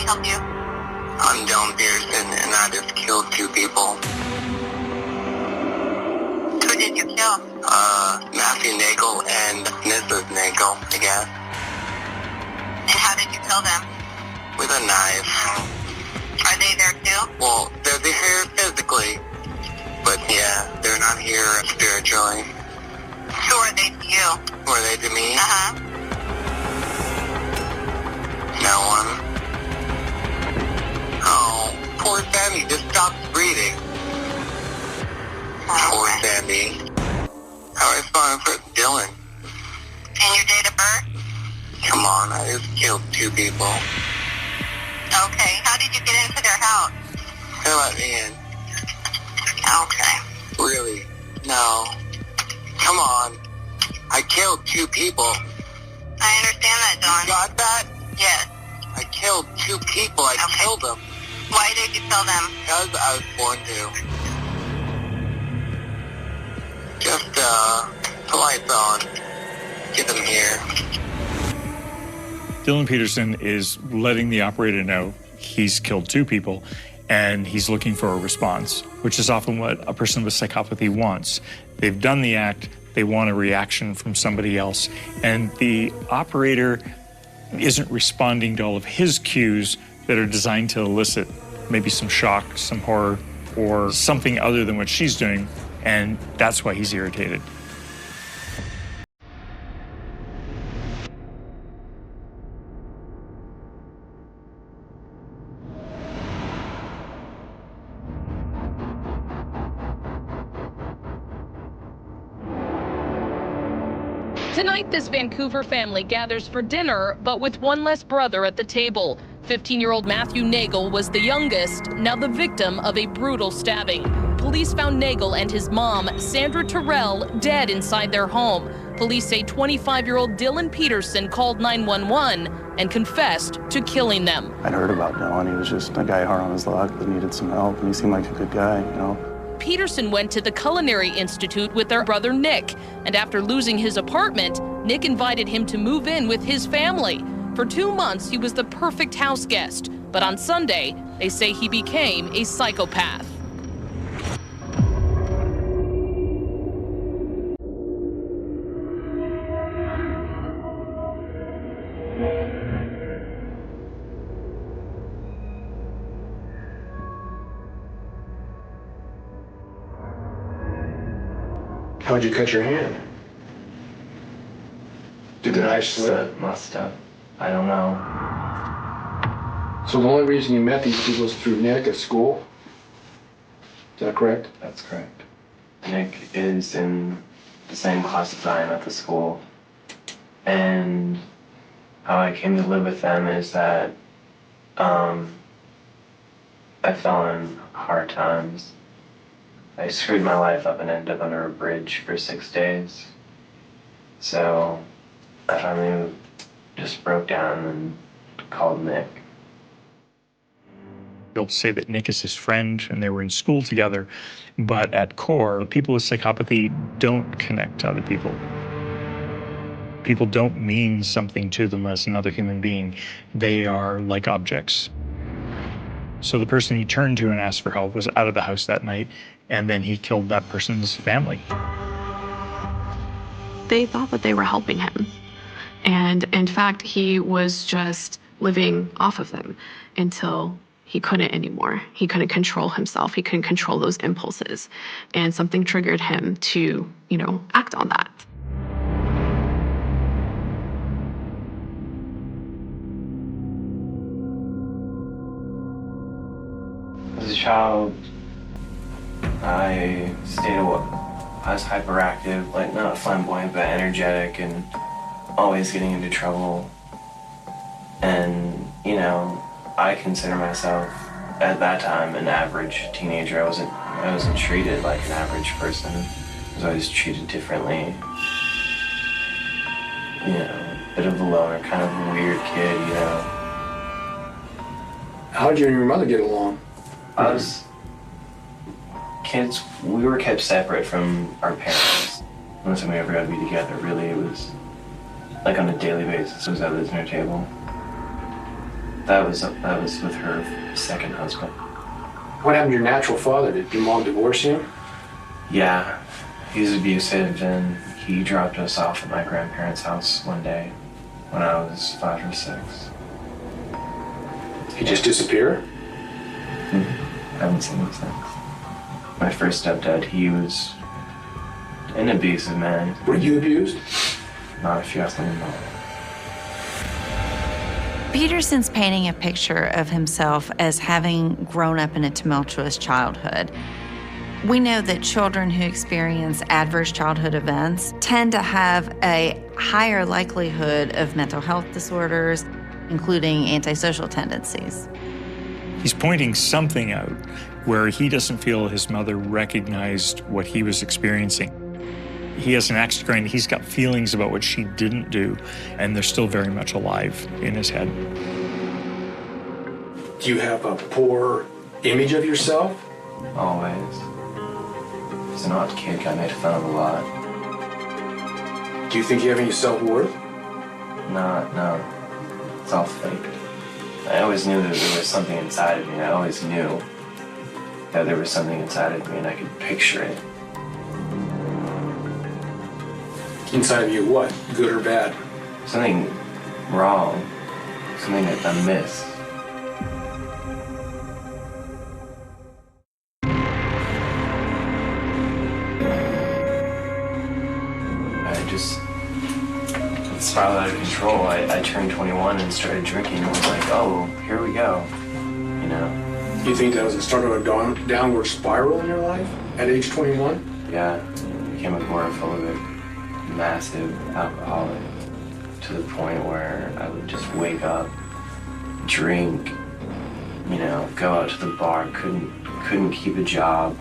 me help you? I'm Dylan Pearson, and I just killed 2 people. Who did you kill? Matthew Nagel and Mrs. Nagel, I guess. And how did you kill them? With a knife. Are they there too? Well, they're here physically, but yeah, they're not here spiritually. Who are they to you? Who are they to me? Uh-huh. No one. Oh, poor Sandy just stopped breathing. Poor Sandy. How are I spelling for Dylan? And your date of birth? Come on, I just killed 2 people. Okay, how did you get into their house? They let me in. Okay. Really? No. Come on. I killed 2 people. I understand that, Dawn. Got that? Yes. I killed 2 people. I killed them. Why did you kill them? Because I was born to. Just, the lights on. Get them here. Dylan Peterson is letting the operator know he's killed 2 people and he's looking for a response, which is often what a person with psychopathy wants. They've done the act, they want a reaction from somebody else, and the operator isn't responding to all of his cues that are designed to elicit maybe some shock, some horror, or something other than what she's doing, and that's why he's irritated. Tonight, this Vancouver family gathers for dinner, but with one less brother at the table. 15-year-old Matthew Nagel was the youngest, now the victim of a brutal stabbing. Police found Nagel and his mom, Sandra Terrell, dead inside their home. Police say 25-year-old Dylan Peterson called 911 and confessed to killing them. I'd heard about Dylan. He was just a guy hard on his luck that needed some help, and he seemed like a good guy, you know. Peterson went to the Culinary Institute with their brother Nick, and after losing his apartment, Nick invited him to move in with his family. For 2 months, he was the perfect house guest, but on Sunday, they say he became a psychopath. How'd you cut your hand? Did the knife slip? Must have. I don't know. So the only reason you met these people was through Nick at school? Is that correct? That's correct. Nick is in the same class as I am at the school. And how I came to live with them is that I fell in hard times. I screwed my life up and ended up under a bridge for 6 days. So I finally just broke down and called Nick. They'll say that Nick is his friend and they were in school together, but at core, people with psychopathy don't connect to other people. People don't mean something to them as another human being. They are like objects. So the person he turned to and asked for help was out of the house that night, and then he killed that person's family. They thought that they were helping him. And in fact, he was just living off of them until he couldn't anymore. He couldn't control himself. He couldn't control those impulses. And something triggered him to, act on that. As a child, I was hyperactive, like not flamboyant, but energetic and always getting into trouble. And, I consider myself at that time an average teenager. I wasn't treated like an average person. I was always treated differently. A bit of a loner, kind of a weird kid, How'd you and your mother get along? We were kept separate from our parents. Once we ever got to be together, really, it was like on a daily basis. It was at the dinner table. That was with her second husband. What happened to your natural father? Did your mom divorce you? Yeah, he's abusive, and he dropped us off at my grandparents' house one day when I was 5 or 6. He just disappeared? I haven't seen him since. My first stepdad, he was an abusive man. Were you abused? Not if you ask me about. Peterson's painting a picture of himself as having grown up in a tumultuous childhood. We know that children who experience adverse childhood events tend to have a higher likelihood of mental health disorders, including antisocial tendencies. He's pointing something out where he doesn't feel his mother recognized what he was experiencing. He has an axe to grind. He's got feelings about what she didn't do, and they're still very much alive in his head. Do you have a poor image of yourself? Always. As an odd kid, got made fun of a lot. Do you think you have any self-worth? No. It's all fake. I always knew that there was something inside of me. I always knew that there was something inside of me, and I could picture it. Inside of you what? Good or bad? Something wrong. Something that I missed. I just spiraled out of control. I turned 21 and started drinking and was like, oh, here we go, you know? You think that was the start of a downward spiral in your life at age 21? Yeah, I became agoraphobic, massive alcoholic, to the point where I would just wake up, drink, you know, go out to the bar, couldn't keep a job.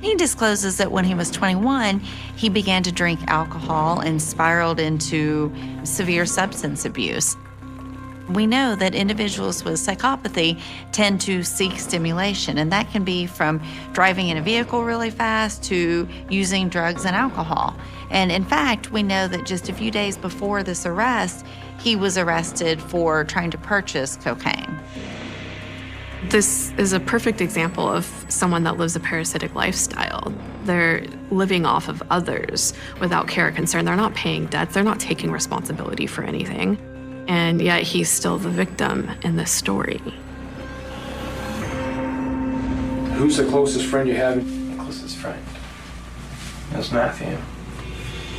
He discloses that when he was 21, he began to drink alcohol and spiraled into severe substance abuse. We know that individuals with psychopathy tend to seek stimulation, and that can be from driving in a vehicle really fast to using drugs and alcohol. And in fact, we know that just a few days before this arrest, he was arrested for trying to purchase cocaine. This is a perfect example of someone that lives a parasitic lifestyle. They're living off of others without care or concern. They're not paying debts. They're not taking responsibility for anything. And yet he's still the victim in this story. Who's the closest friend you have? My closest friend. It was Matthew.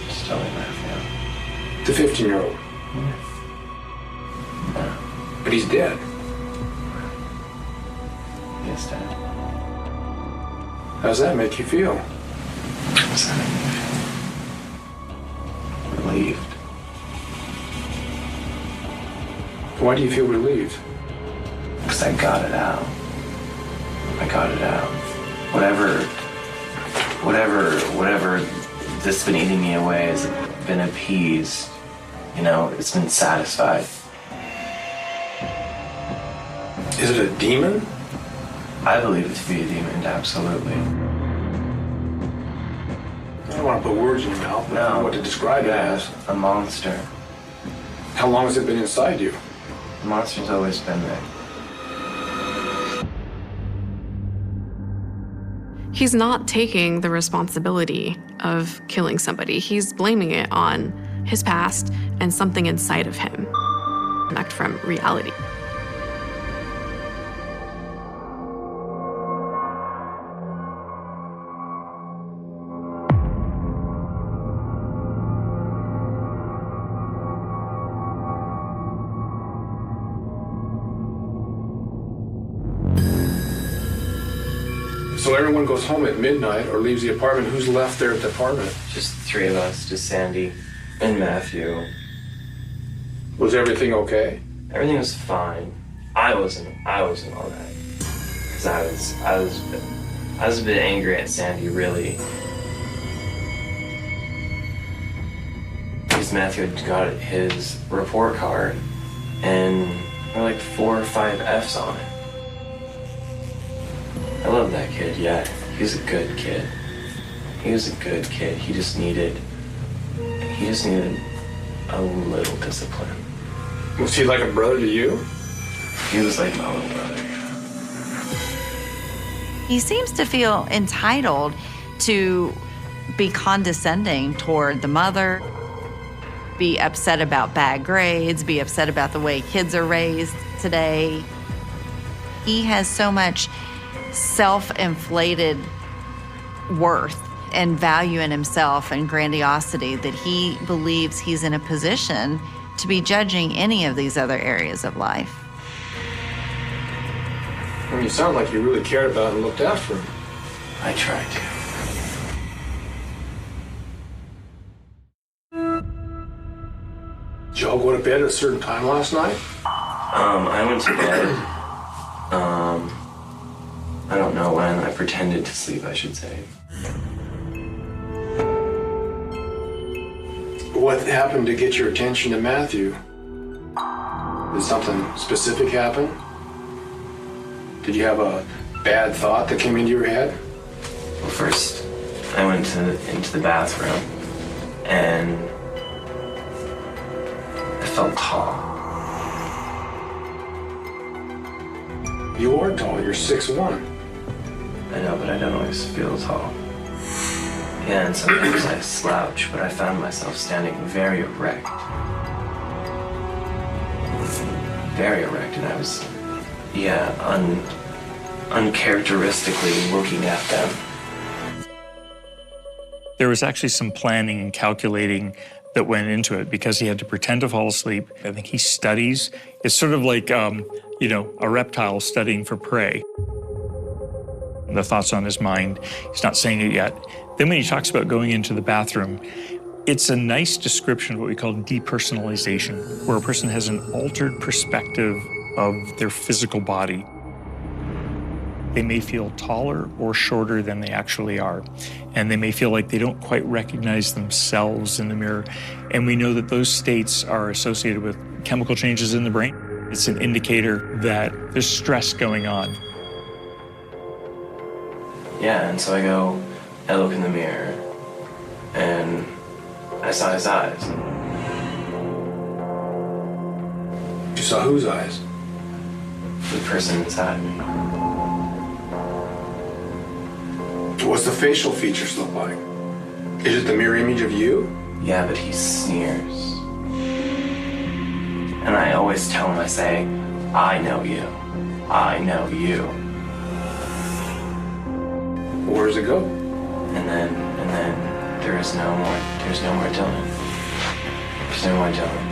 Still Matthew. The 15-year-old. Yeah. But he's dead. He's dead. How does that make you feel? How does that make me feel? Relieved. Why do you feel relieved? Because I got it out. I got it out. Whatever that's been eating me away has been appeased. You know, it's been satisfied. Is it a demon? I believe it to be a demon, absolutely. I don't want to put words in your mouth. I don't know what to describe it as. A monster. How long has it been inside you? The monster's always been there. He's not taking the responsibility of killing somebody. He's blaming it on his past and something inside of him, disconnect from reality. So everyone goes home at midnight or leaves the apartment. Who's left there at the apartment? Just the 3 of us, just Sandy and Matthew. Was everything okay? Everything was fine. I wasn't all right. Because I was a bit angry at Sandy, really. Because Matthew had got his report card, and there were like 4 or 5 F's on it. I love that kid, yeah. He was a good kid. He just needed a little discipline. Was he like a brother to you? He was like my little brother. He seems to feel entitled to be condescending toward the mother, be upset about bad grades, be upset about the way kids are raised today. He has so much self-inflated worth and value in himself and grandiosity that he believes he's in a position to be judging any of these other areas of life. I mean, you sound like you really cared about and looked after him. I tried to. Did y'all go to bed at a certain time last night? I went to bed. I don't know when. I pretended to sleep, I should say. What happened to get your attention to Matthew? Did something specific happen? Did you have a bad thought that came into your head? Well, first, I went into the bathroom, and I felt tall. You are tall. You're 6'1". I know, but I don't always feel tall. Yeah, and sometimes I slouch, but I found myself standing very erect. Very erect, and I was, uncharacteristically looking at them. There was actually some planning and calculating that went into it because he had to pretend to fall asleep. I think he studies. It's sort of like, a reptile studying for prey. The thoughts on his mind, he's not saying it yet. Then when he talks about going into the bathroom, it's a nice description of what we call depersonalization, where a person has an altered perspective of their physical body. They may feel taller or shorter than they actually are, and they may feel like they don't quite recognize themselves in the mirror. And we know that those states are associated with chemical changes in the brain. It's an indicator that there's stress going on. Yeah, and so I look in the mirror, and I saw his eyes. You saw whose eyes? The person inside me. What's the facial features look like? Is it the mirror image of you? Yeah, but he sneers. And I always tell him, I say, I know you. I know you. Where does it go? And then there's no more Dylan. There's no more Dylan.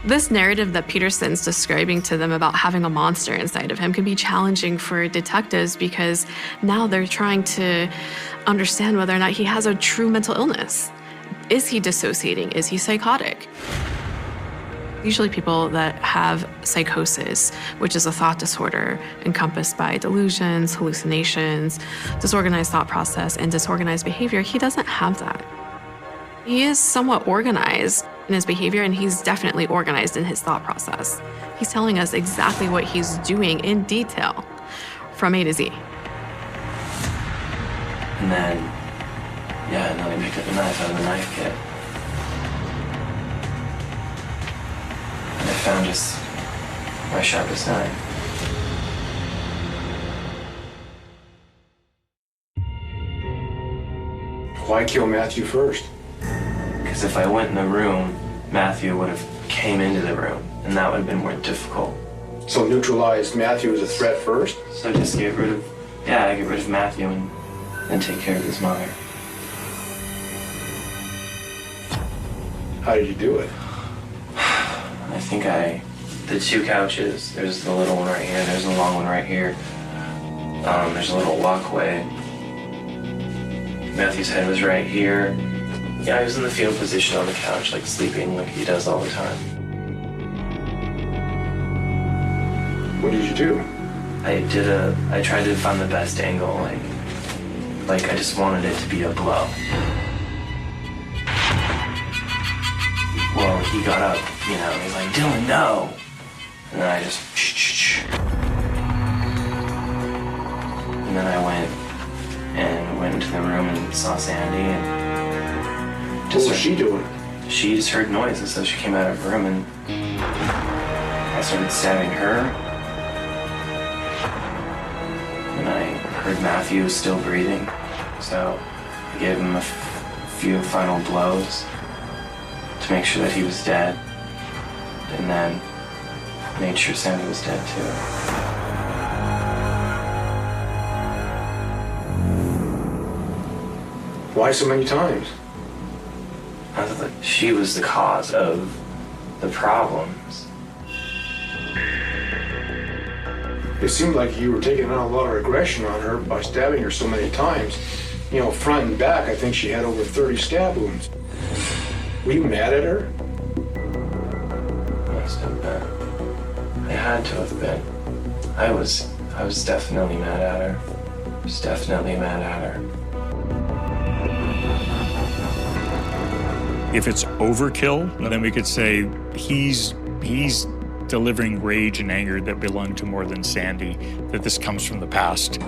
This narrative that Peterson's describing to them about having a monster inside of him can be challenging for detectives because now they're trying to understand whether or not he has a true mental illness. Is he dissociating? Is he psychotic? Usually people that have psychosis, which is a thought disorder encompassed by delusions, hallucinations, disorganized thought process, and disorganized behavior, he doesn't have that. He is somewhat organized in his behavior, and he's definitely organized in his thought process. He's telling us exactly what he's doing in detail from A to Z. And then he picked up a knife out of the knife kit. And I found just my sharpest knife. Why kill Matthew first? Because if I went in the room, Matthew would have came into the room, and that would have been more difficult. So neutralize Matthew as a threat first? So just get rid of Matthew and take care of his mother. How did you do it? I think the two couches, there's the little one right here, there's the long one right here. There's a little walkway. Matthew's head was right here. Yeah, he was in the fetal position on the couch, like sleeping like he does all the time. What did you do? I tried to find the best angle, like I just wanted it to be a blow. Well, he got up, he's like, Dylan, no! And then I just, shh. And then I went into the room and saw Sandy and What was she doing? she just heard noises, so she came out of her room and I started stabbing her. And I heard Matthew was still breathing, so I gave him a few final blows to make sure that he was dead, and then made sure Sandy was dead too. Why so many times? I thought that she was the cause of the problems. It seemed like you were taking out a lot of aggression on her by stabbing her so many times. You know, front and back, I think she had over 30 stab wounds. Were you mad at her? Must have been. I had to have been. I was definitely mad at her. I was definitely mad at her. If it's overkill, then we could say he's delivering rage and anger that belong to more than Sandy, that this comes from the past.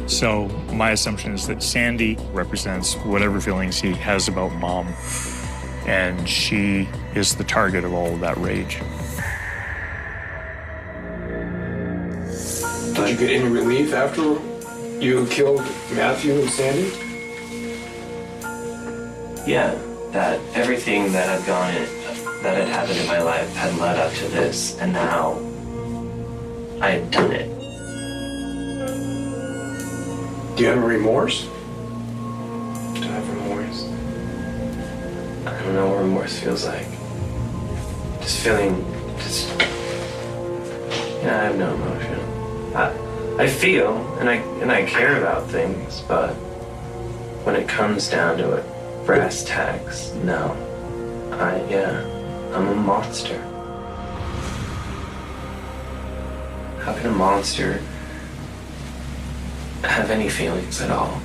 So my assumption is that Sandy represents whatever feelings he has about Mom, and she is the target of all of that rage. Did you get any relief after you killed Matthew and Sandy? Yeah, that everything that had that had happened in my life had led up to this, and now I had done it. Do you have any remorse? Do I have remorse? I don't know what remorse feels like. Just feeling, I have no emotion. I feel, and I care about things, but when it comes down to it, brass tacks, no. I'm a monster. How can a monster have any feelings at all?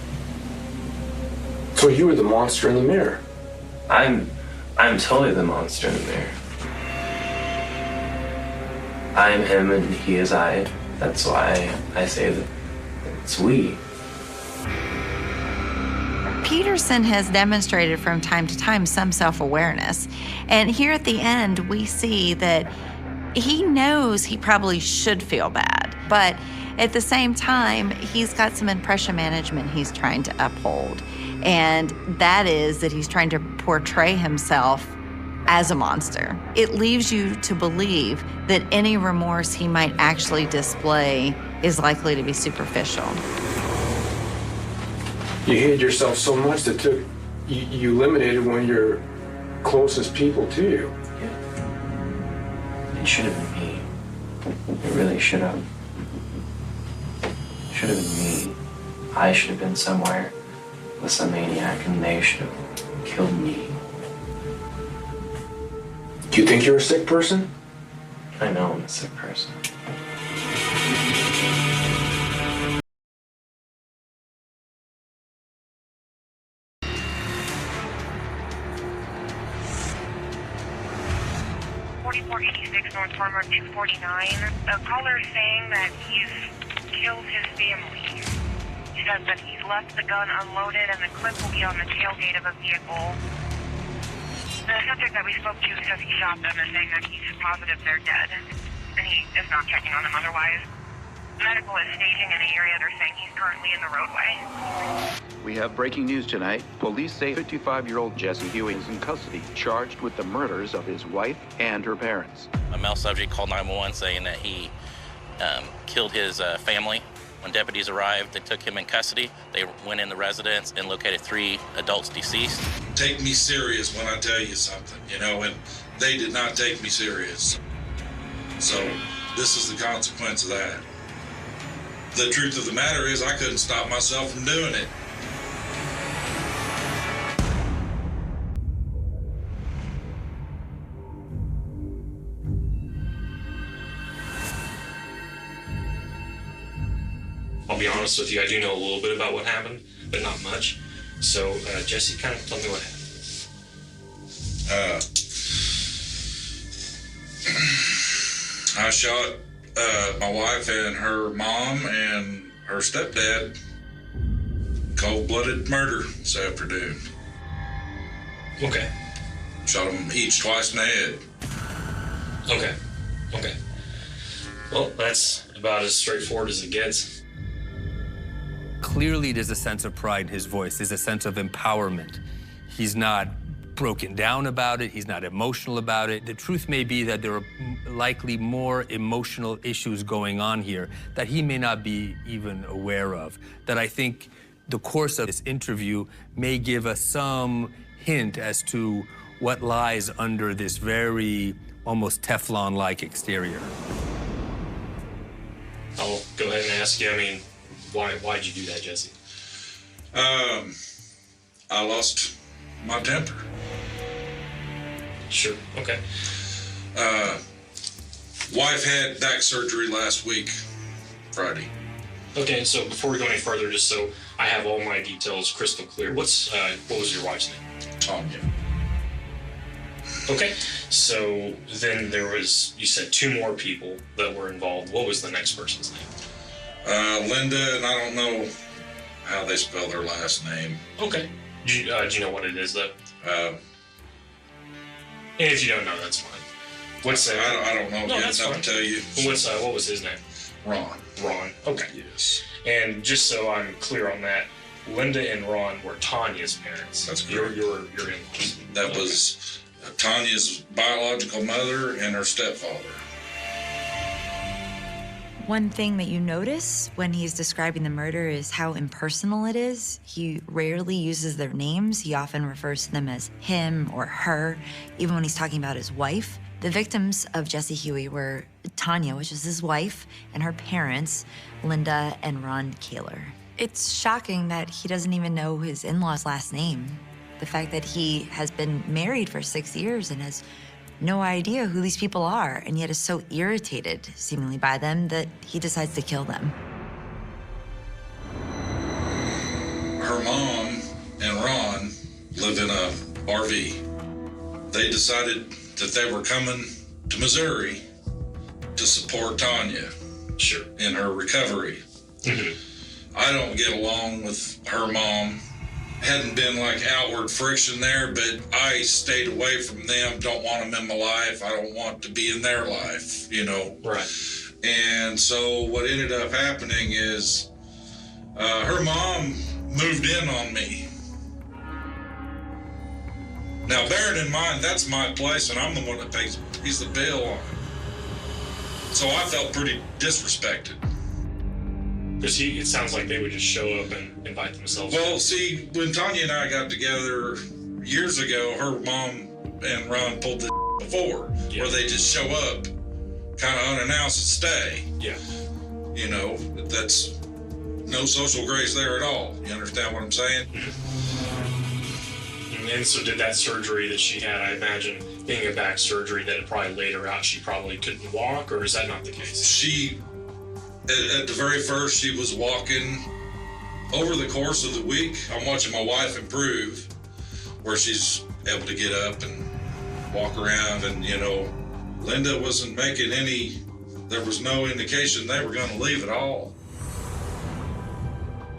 So you were the monster in the mirror. I'm totally the monster in the mirror. I am him and he is I. That's why I say that it's we. Peterson has demonstrated from time to time some self-awareness. And here at the end, we see that he knows he probably should feel bad, but at the same time, he's got some impression management he's trying to uphold. And that is that he's trying to portray himself as a monster. It leaves you to believe that any remorse he might actually display is likely to be superficial. You hated yourself so much that you eliminated one of your closest people to you. Yeah. It should have been me. It really should have. Should have been me. I should have been somewhere with some maniac and they should have killed me. Do you think you're a sick person? I know I'm a sick person. North Farmer 249. A caller is saying that he's killed his family. He says that he's left the gun unloaded and the clip will be on the tailgate of a vehicle. The subject that we spoke to says he shot them and saying that he's positive they're dead. And he is not checking on them otherwise. Medical is staging in the area. They're saying he's currently in the roadway. We have breaking news tonight. Police say 55-year-old Jesse Huey is in custody, charged with the murders of his wife and her parents. A male subject called 911 saying that he killed his family. When deputies arrived, they took him in custody. They went in the residence and located 3 adults deceased. Take me serious when I tell you something, and they did not take me serious. So this is the consequence of that. The truth of the matter is I couldn't stop myself from doing it. I'll be honest with you, I do know a little bit about what happened, but not much. So, Jesse, kind of tell me what happened. I shot my wife and her mom and her stepdad. Cold-blooded murder this afternoon. Okay. Shot them each twice in the head. Okay. Okay. Well, that's about as straightforward as it gets. Clearly, there's a sense of pride in his voice. There's a sense of empowerment. He's not broken down about it. He's not emotional about it. The truth may be that there are likely more emotional issues going on here that he may not be even aware of. That I think the course of this interview may give us some hint as to what lies under this very almost Teflon-like exterior. I'll go ahead and ask you, I mean, why'd you do that, Jesse? I lost my temper. Sure, okay. Wife had back surgery last week, Friday. Okay, so before we go any further, just so I have all my details crystal clear, what was your wife's name? Tanya. Okay, so then there was, you said 2 more people that were involved. What was the next person's name? Linda, and I don't know how they spell their last name. Okay. Do you know what it is, though? And if you don't know, that's fine. What's I don't know. No, that's fine. I'll tell you. What was his name? Ron. Ron. Okay. Yes. And just so I'm clear on that, Linda and Ron were Tanya's parents. That's correct. Your in-laws. That was Tanya's biological mother and her stepfather. One thing that you notice when he's describing the murder is how impersonal it is. He rarely uses their names. He often refers to them as him or her, even when he's talking about his wife. The victims of Jesse Huey were Tanya, which is his wife, and her parents, Linda and Ron Kaler. It's shocking that he doesn't even know his in-law's last name. The fact that he has been married for 6 years and has no idea who these people are, and yet is so irritated, seemingly, by them that he decides to kill them. Her mom and Ron live in a RV. They decided that they were coming to Missouri to support Tanya. Sure. In her recovery. Mm-hmm. I don't get along with her mom. Hadn't been like outward friction there, but I stayed away from them. Don't want them in my life. I don't want to be in their life, you know. Right. And so what ended up happening is her mom moved in on me. Now, bearing in mind, that's my place, and I'm the one that pays the bill on it. So I felt pretty disrespected. Because it sounds like they would just show up and invite themselves. Well, see, when Tanya and I got together years ago, her mom and Ron pulled this before, where they just show up, kind of unannounced and stay. Yeah. You know, that's no social grace there at all. You understand what I'm saying? And so did that surgery that she had, I imagine, being a back surgery, that it probably laid her out, she probably couldn't walk, or is that not the case? She, at the very first, she was walking. Over the course of the week, I'm watching my wife improve, where she's able to get up and walk around, and, you know, Linda wasn't making there was no indication they were going to leave at all.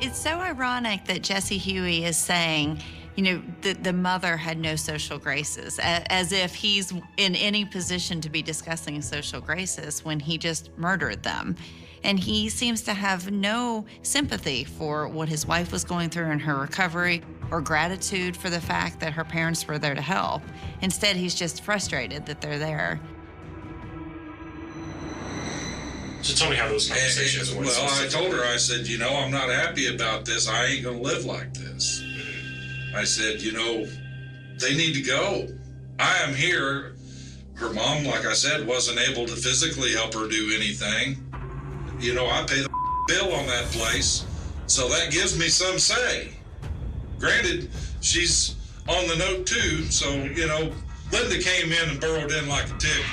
It's so ironic that Jesse Huey is saying, you know, the mother had no social graces, as if he's in any position to be discussing social graces when he just murdered them. And he seems to have no sympathy for what his wife was going through in her recovery, or gratitude for the fact that her parents were there to help. Instead, he's just frustrated that they're there. So tell me how those conversations went. Well, I told her, I said, you know, I'm not happy about this. I ain't going to live like this. I said, you know, they need to go. I am here. Her mom, like I said, wasn't able to physically help her do anything. You know, I pay the bill on that place, so that gives me some say. Granted, she's on the note too, so, you know, Linda came in and burrowed in like a tick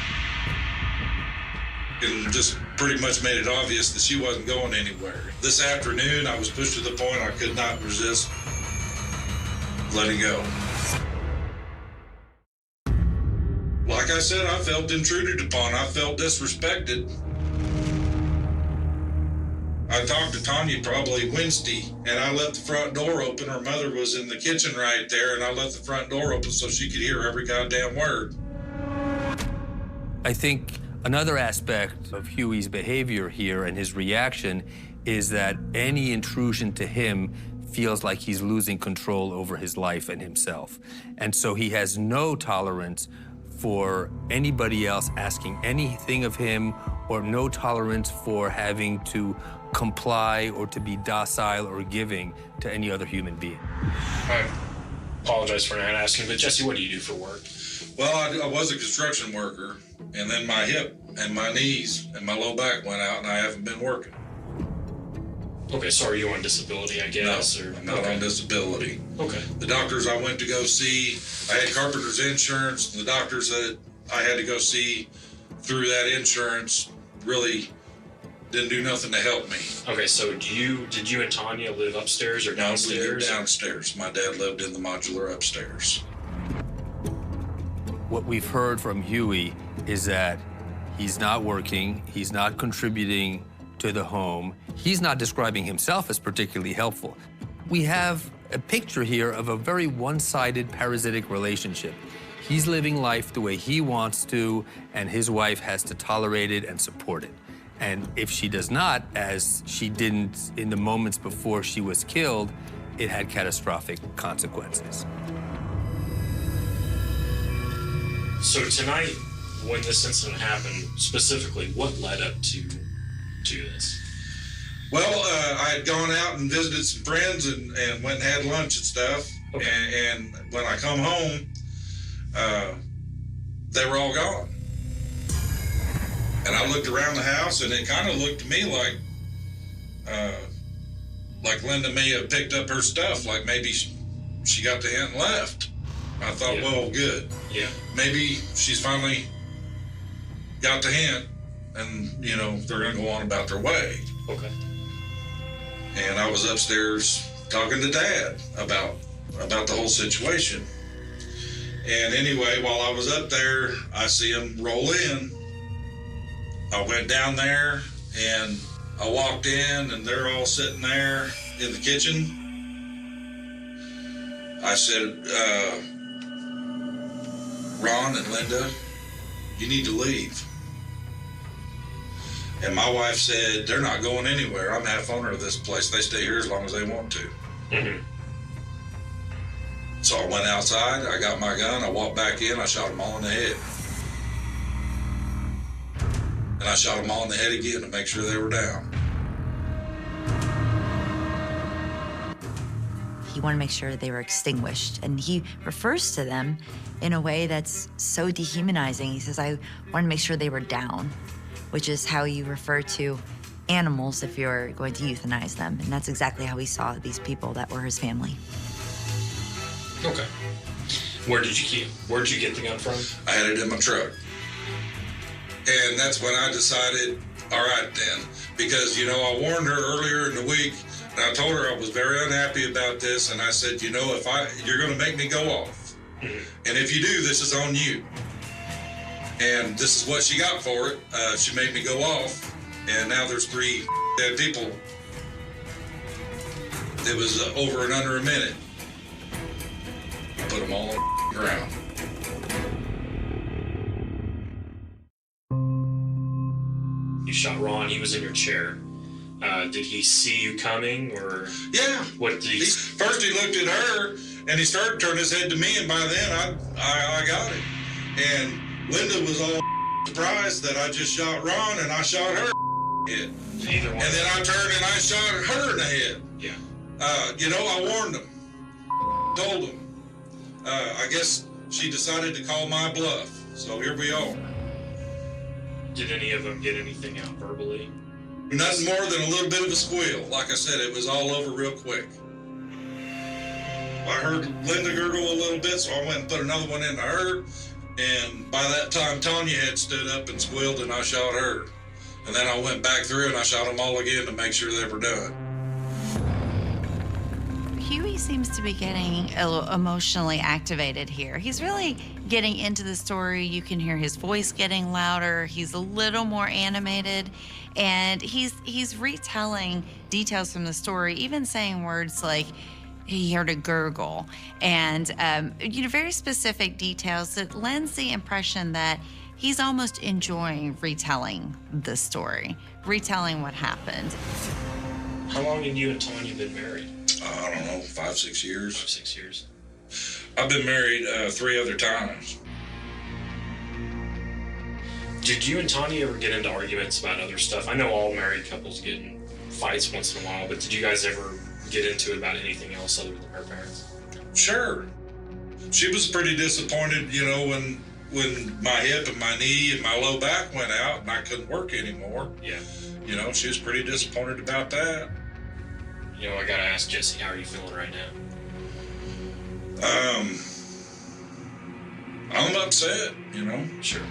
and just pretty much made it obvious that she wasn't going anywhere. This afternoon, I was pushed to the point I could not resist letting go. Like I said, I felt intruded upon. I felt disrespected. I talked to Tanya probably Wednesday, and I left the front door open. Her mother was in the kitchen right there, and I left the front door open so she could hear every goddamn word. I think another aspect of Huey's behavior here and his reaction is that any intrusion to him feels like he's losing control over his life and himself. And so he has no tolerance for anybody else asking anything of him, or no tolerance for having to comply or to be docile or giving to any other human being. I apologize for not asking, but Jesse, what do you do for work? Well, I was a construction worker, and then my hip and my knees and my low back went out, and I haven't been working. Okay, so are you on disability, I guess? No, I'm not on disability. Okay. The doctors I went to go see, I had carpenter's insurance. The doctors that I had to go see through that insurance really didn't do nothing to help me. Okay, so did you and Tanya live upstairs or downstairs? No, we lived downstairs. My dad lived in the modular upstairs. What we've heard from Huey is that he's not working, he's not contributing to the home. He's not describing himself as particularly helpful. We have a picture here of a very one-sided parasitic relationship. He's living life the way he wants to, and his wife has to tolerate it and support it. And if she does not, as she didn't in the moments before she was killed, it had catastrophic consequences. So tonight, when this incident happened, specifically, what led up to this? Well, I had gone out and visited some friends and went and had lunch and stuff. Okay. And when I come home, they were all gone. And I looked around the house, and it kind of looked to me like Linda may have picked up her stuff, like maybe she got the hint and left. I thought, yeah. Well, good. Yeah. Maybe she's finally got the hint, and, you know, they're going to go on about their way. Okay. And I was upstairs talking to Dad about the whole situation. And anyway, while I was up there, I see him roll in. I went down there, and I walked in, and they're all sitting there in the kitchen. I said, Ron and Linda, you need to leave. And my wife said, they're not going anywhere. I'm half owner of this place. They stay here as long as they want to. Mm-hmm. So I went outside, I got my gun, I walked back in, I shot them all in the head. And I shot them all in the head again to make sure they were down. He wanted to make sure they were extinguished. And he refers to them in a way that's so dehumanizing. He says, I want to make sure they were down, which is how you refer to animals if you're going to euthanize them. And that's exactly how he saw these people that were his family. Okay. Where'd you get the gun from? I had it in my truck. And that's when I decided, all right then, because, you know, I warned her earlier in the week, and I told her I was very unhappy about this, and I said, you know, you're going to make me go off. Mm-hmm. And if you do, this is on you. And this is what she got for it. She made me go off, and now there's 3 dead people. It was over and under a minute. I put them all on the ground. You shot Ron, he was in your chair. Did he see you coming, or? Yeah. What did he? First he looked at her, and he started turning his head to me, and by then I got it. And Linda was all surprised that I just shot Ron, and I shot her head. Either one. And then I turned and I shot her in the head. Yeah. You know, I warned them, told them. I guess she decided to call my bluff, so here we are. Did any of them get anything out verbally? Nothing more than a little bit of a squeal. Like I said, it was all over real quick. I heard Linda gurgle a little bit, so I went and put another one into her. And by that time, Tanya had stood up and squealed, and I shot her. And then I went back through and I shot them all again to make sure they were done. Huey seems to be getting a little emotionally activated here. He's really getting into the story. You can hear his voice getting louder. He's a little more animated, and he's retelling details from the story, even saying words like he heard a gurgle, and very specific details that lends the impression that he's almost enjoying retelling the story, retelling what happened. How long had you and Tanya been married? I don't know, 5-6 years. 5-6 years. I've been married 3 other times. Did you and Tanya ever get into arguments about other stuff? I know all married couples get in fights once in a while, but did you guys ever get into it about anything else other than her parents? Sure. She was pretty disappointed, when my hip and my knee and my low back went out and I couldn't work anymore. Yeah. She was pretty disappointed about that. I gotta ask Jesse, how are you feeling right now? I'm upset, Sure.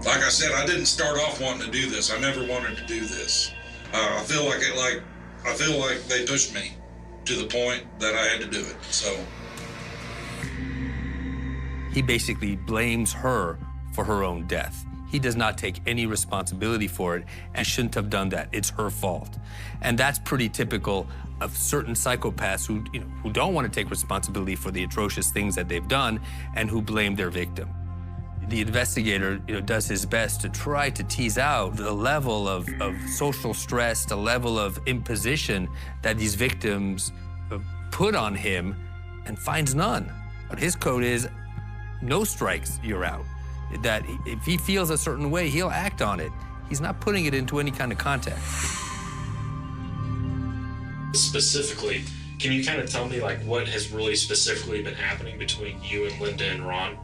Like I said, I didn't start off wanting to do this. I never wanted to do this. I feel like they pushed me to the point that I had to do it. So he basically blames her for her own death. He does not take any responsibility for it and shouldn't have done that. It's her fault. And that's pretty typical of certain psychopaths who don't want to take responsibility for the atrocious things that they've done and who blame their victim. The investigator does his best to try to tease out the level of social stress, the level of imposition that these victims put on him, and finds none. But his code is no strikes, you're out. That if he feels a certain way, he'll act on it. He's not putting it into any kind of context. Specifically, can you kind of tell me what has really specifically been happening between you and Linda and Ron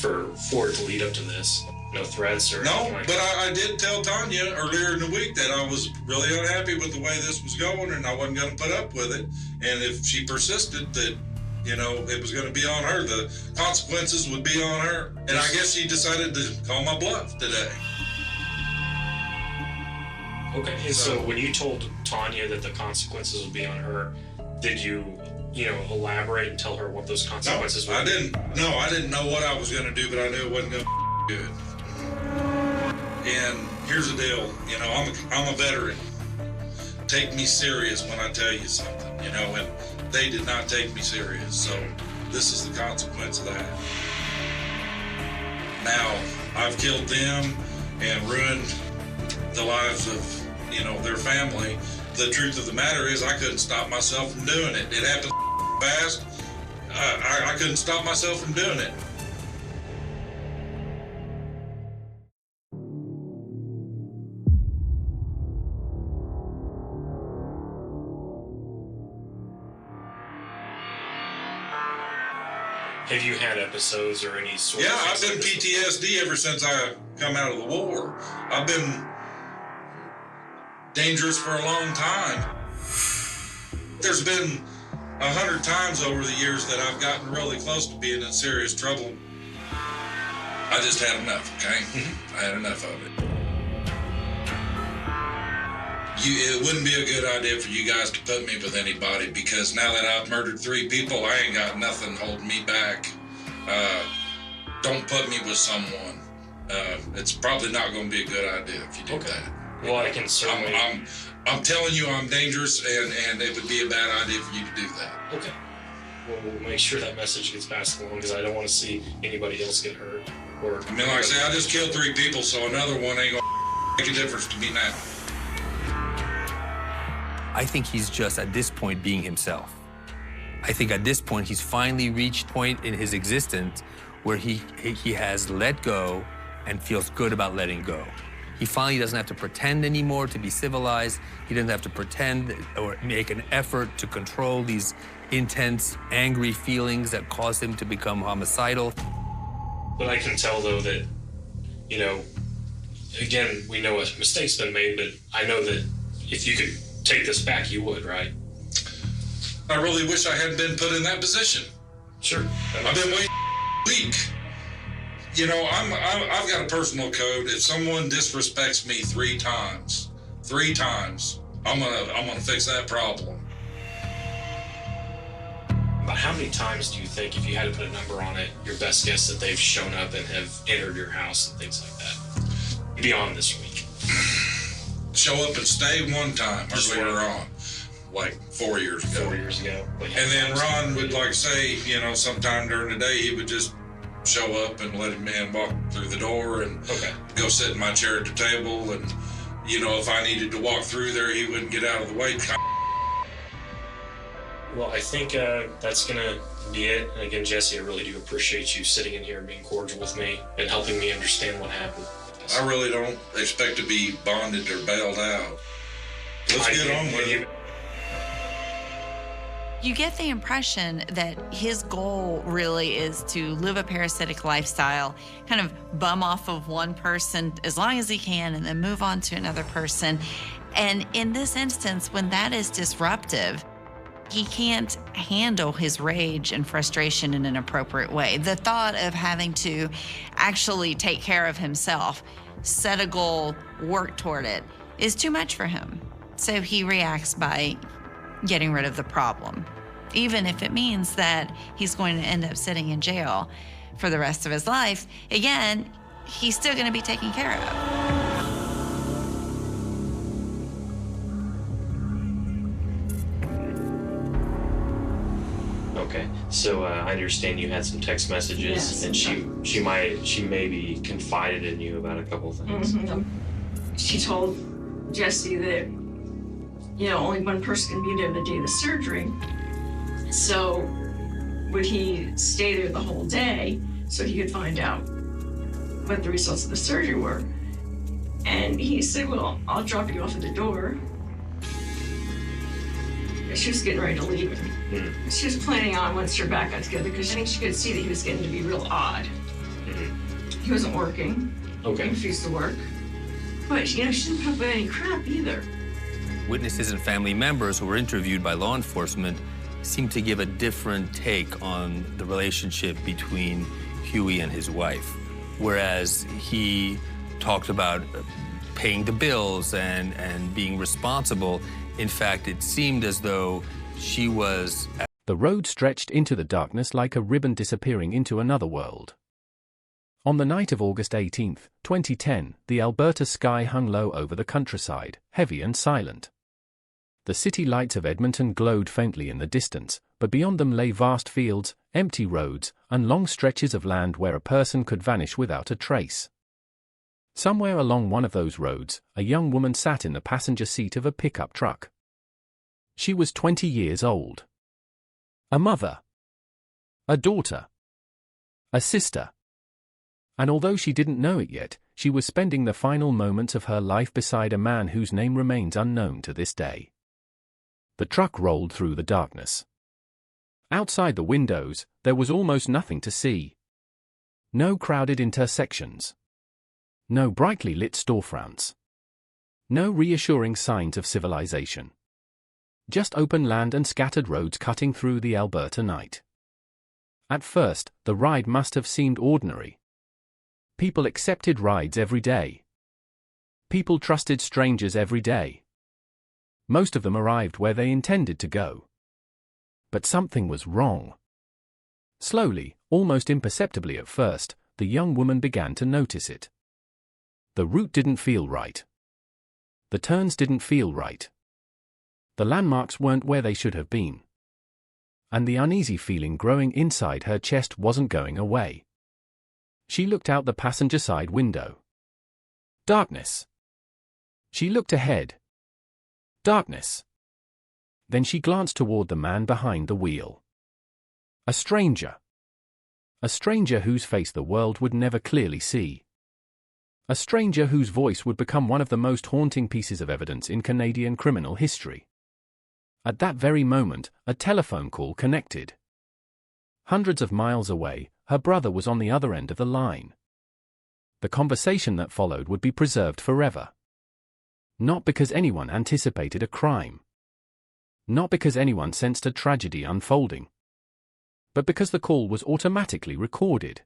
for it to lead up to this? No threats or anything like that? I did tell Tanya earlier in the week that I was really unhappy with the way this was going and I wasn't going to put up with it. And if she persisted that it was going to be on her, the consequences would be on her. And I guess she decided to call my bluff today. Okay, and so when you told Tanya that the consequences would be on her, did you, elaborate and tell her what those consequences were? I didn't know what I was going to do, but I knew it wasn't going to be good. And here's the deal, I'm a veteran. Take me serious when I tell you something, and they did not take me serious, so this is the consequence of that. Now, I've killed them and ruined the lives of, their family. The truth of the matter is I couldn't stop myself from doing it. It happened fast. I couldn't stop myself from doing it. Have you had episodes or any sort of... Yeah, I've been PTSD ever since I come out of the war. I've been dangerous for a long time. There's been 100 times over the years that I've gotten really close to being in serious trouble. I just had enough, okay? I had enough of it. It wouldn't be a good idea for you guys to put me with anybody because now that I've murdered 3 people, I ain't got nothing holding me back. Don't put me with someone. It's probably not going to be a good idea if you do that. Well, I can certainly... I'm telling you I'm dangerous, and it would be a bad idea for you to do that. Okay. Well, we'll make sure that message gets passed along because I don't want to see anybody else get hurt. Like I say, I just killed 3 people, so another one ain't going to make a difference to me now. I think he's just, at this point, being himself. I think at this point, he's finally reached a point in his existence where he has let go and feels good about letting go. He finally doesn't have to pretend anymore to be civilized. He doesn't have to pretend or make an effort to control these intense, angry feelings that cause him to become homicidal. But I can tell, though, that, again, we know a mistake's been made, but I know that if you could take this back, you would, right? I really wish I hadn't been put in that position. Sure. I've been way weak. I've got a personal code. If someone disrespects me 3 times, I'm gonna fix that problem. But how many times do you think, if you had to put a number on it, your best guess that they've shown up and have entered your house and things like that? Beyond this week. Show up and stay one time earlier on, like 4 years ago. 4 years ago. And then Ron would like say, you know, sometime during the day he would just show up and let him in, walk through the door and go sit in my chair at the table. And, you know, if I needed to walk through there, he wouldn't get out of the way. Well, I think that's going to be it. And again, Jesse, I really do appreciate you sitting in here and being cordial with me and helping me understand what happened. I really don't expect to be bonded or bailed out. Let's get on with it. You get the impression that his goal really is to live a parasitic lifestyle, kind of bum off of one person as long as he can and then move on to another person. And in this instance, when that is disruptive, he can't handle his rage and frustration in an appropriate way. The thought of having to actually take care of himself, set a goal, work toward it, is too much for him. So he reacts by getting rid of the problem, even if it means that he's going to end up sitting in jail for the rest of his life. Again, he's still going to be taken care of. Okay, so I understand you had some text messages, and she maybe confided in you about a couple things. She told Jesse that, you know, only one person can be there the day of the surgery. So would he stay there the whole day so he could find out what the results of the surgery were? And he said, well, I'll drop you off at the door. She was getting ready to leave him. She was planning on, once they're back out together, because I think she could see that he was getting to be real odd. He wasn't working. He refused to work. But, you know, she didn't put up with any crap either. Witnesses and family members who were interviewed by law enforcement seem to give a different take on the relationship between Huey and his wife. Whereas he talked about paying the bills and being responsible, in fact, it seemed as though she was... The road stretched into the darkness like a ribbon disappearing into another world. On the night of August 18, 2010, the Alberta sky hung low over the countryside, heavy and silent. The city lights of Edmonton glowed faintly in the distance, but beyond them lay vast fields, empty roads, and long stretches of land where a person could vanish without a trace. Somewhere along one of those roads, a young woman sat in the passenger seat of a pickup truck. She was 20 years old. A mother. A daughter. A sister. And although she didn't know it yet, she was spending the final moments of her life beside a man whose name remains unknown to this day. The truck rolled through the darkness. Outside the windows, there was almost nothing to see. No crowded intersections. No brightly lit storefronts. No reassuring signs of civilization. Just open land and scattered roads cutting through the Alberta night. At first, the ride must have seemed ordinary. People accepted rides every day. People trusted strangers every day. Most of them arrived where they intended to go. But something was wrong. Slowly, almost imperceptibly at first, the young woman began to notice it. The route didn't feel right. The turns didn't feel right. The landmarks weren't where they should have been. And the uneasy feeling growing inside her chest wasn't going away. She looked out the passenger side window. Darkness. She looked ahead. Darkness. Then she glanced toward the man behind the wheel. A stranger. A stranger whose face the world would never clearly see. A stranger whose voice would become one of the most haunting pieces of evidence in Canadian criminal history. At that very moment, a telephone call connected. Hundreds of miles away, her brother was on the other end of the line. The conversation that followed would be preserved forever. Not because anyone anticipated a crime. Not because anyone sensed a tragedy unfolding. But because the call was automatically recorded.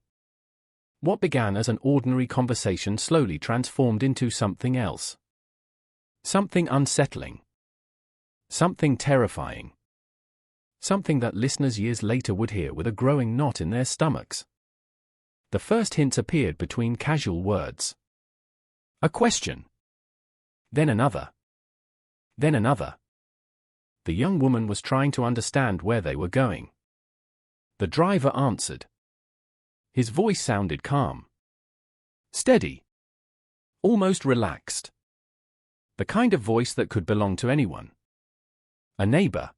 What began as an ordinary conversation slowly transformed into something else. Something unsettling. Something terrifying. something that listeners years later would hear with a growing knot in their stomachs. The first hints appeared between casual words. A question. Then another. Then another. The young woman was trying to understand where they were going. The driver answered. His voice sounded calm. Steady. Almost relaxed. The kind of voice that could belong to anyone. A neighbor.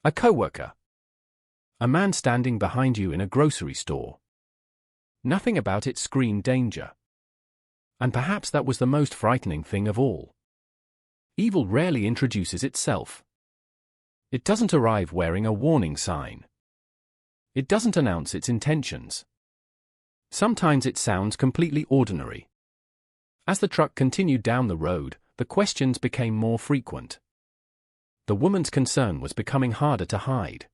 A coworker. A man standing behind you in a grocery store. Nothing about it screamed danger. And perhaps that was the most frightening thing of all. Evil rarely introduces itself. It doesn't arrive wearing a warning sign. It doesn't announce its intentions. Sometimes it sounds completely ordinary. As the truck continued down the road, the questions became more frequent. The woman's concern was becoming harder to hide.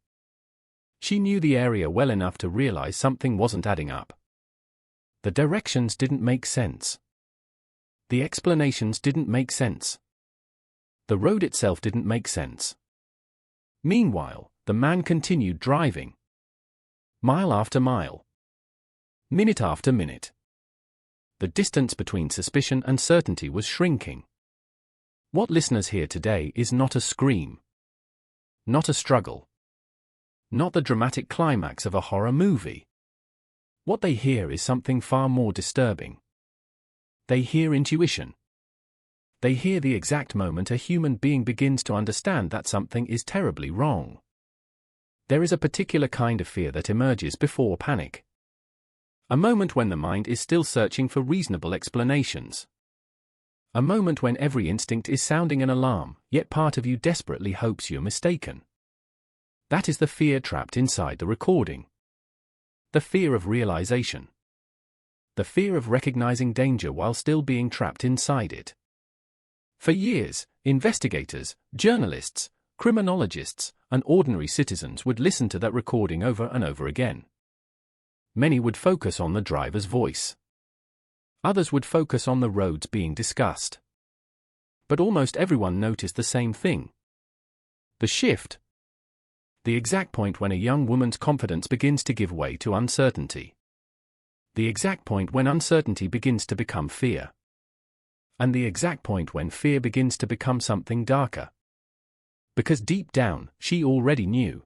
She knew the area well enough to realize something wasn't adding up. The directions didn't make sense. The explanations didn't make sense. The road itself didn't make sense. Meanwhile, the man continued driving. Mile after mile. Minute after minute. The distance between suspicion and certainty was shrinking. What listeners hear today is not a scream. Not a struggle. Not the dramatic climax of a horror movie. What they hear is something far more disturbing. They hear intuition. They hear the exact moment a human being begins to understand that something is terribly wrong. There is a particular kind of fear that emerges before panic. A moment when the mind is still searching for reasonable explanations. A moment when every instinct is sounding an alarm, yet part of you desperately hopes you're mistaken. That is the fear trapped inside the recording. The fear of realization. The fear of recognizing danger while still being trapped inside it. For years, investigators, journalists, criminologists, and ordinary citizens would listen to that recording over and over again. Many would focus on the driver's voice. Others would focus on the roads being discussed. But almost everyone noticed the same thing. The shift. The exact point when a young woman's confidence begins to give way to uncertainty. The exact point when uncertainty begins to become fear. And the exact point when fear begins to become something darker. Because deep down, she already knew.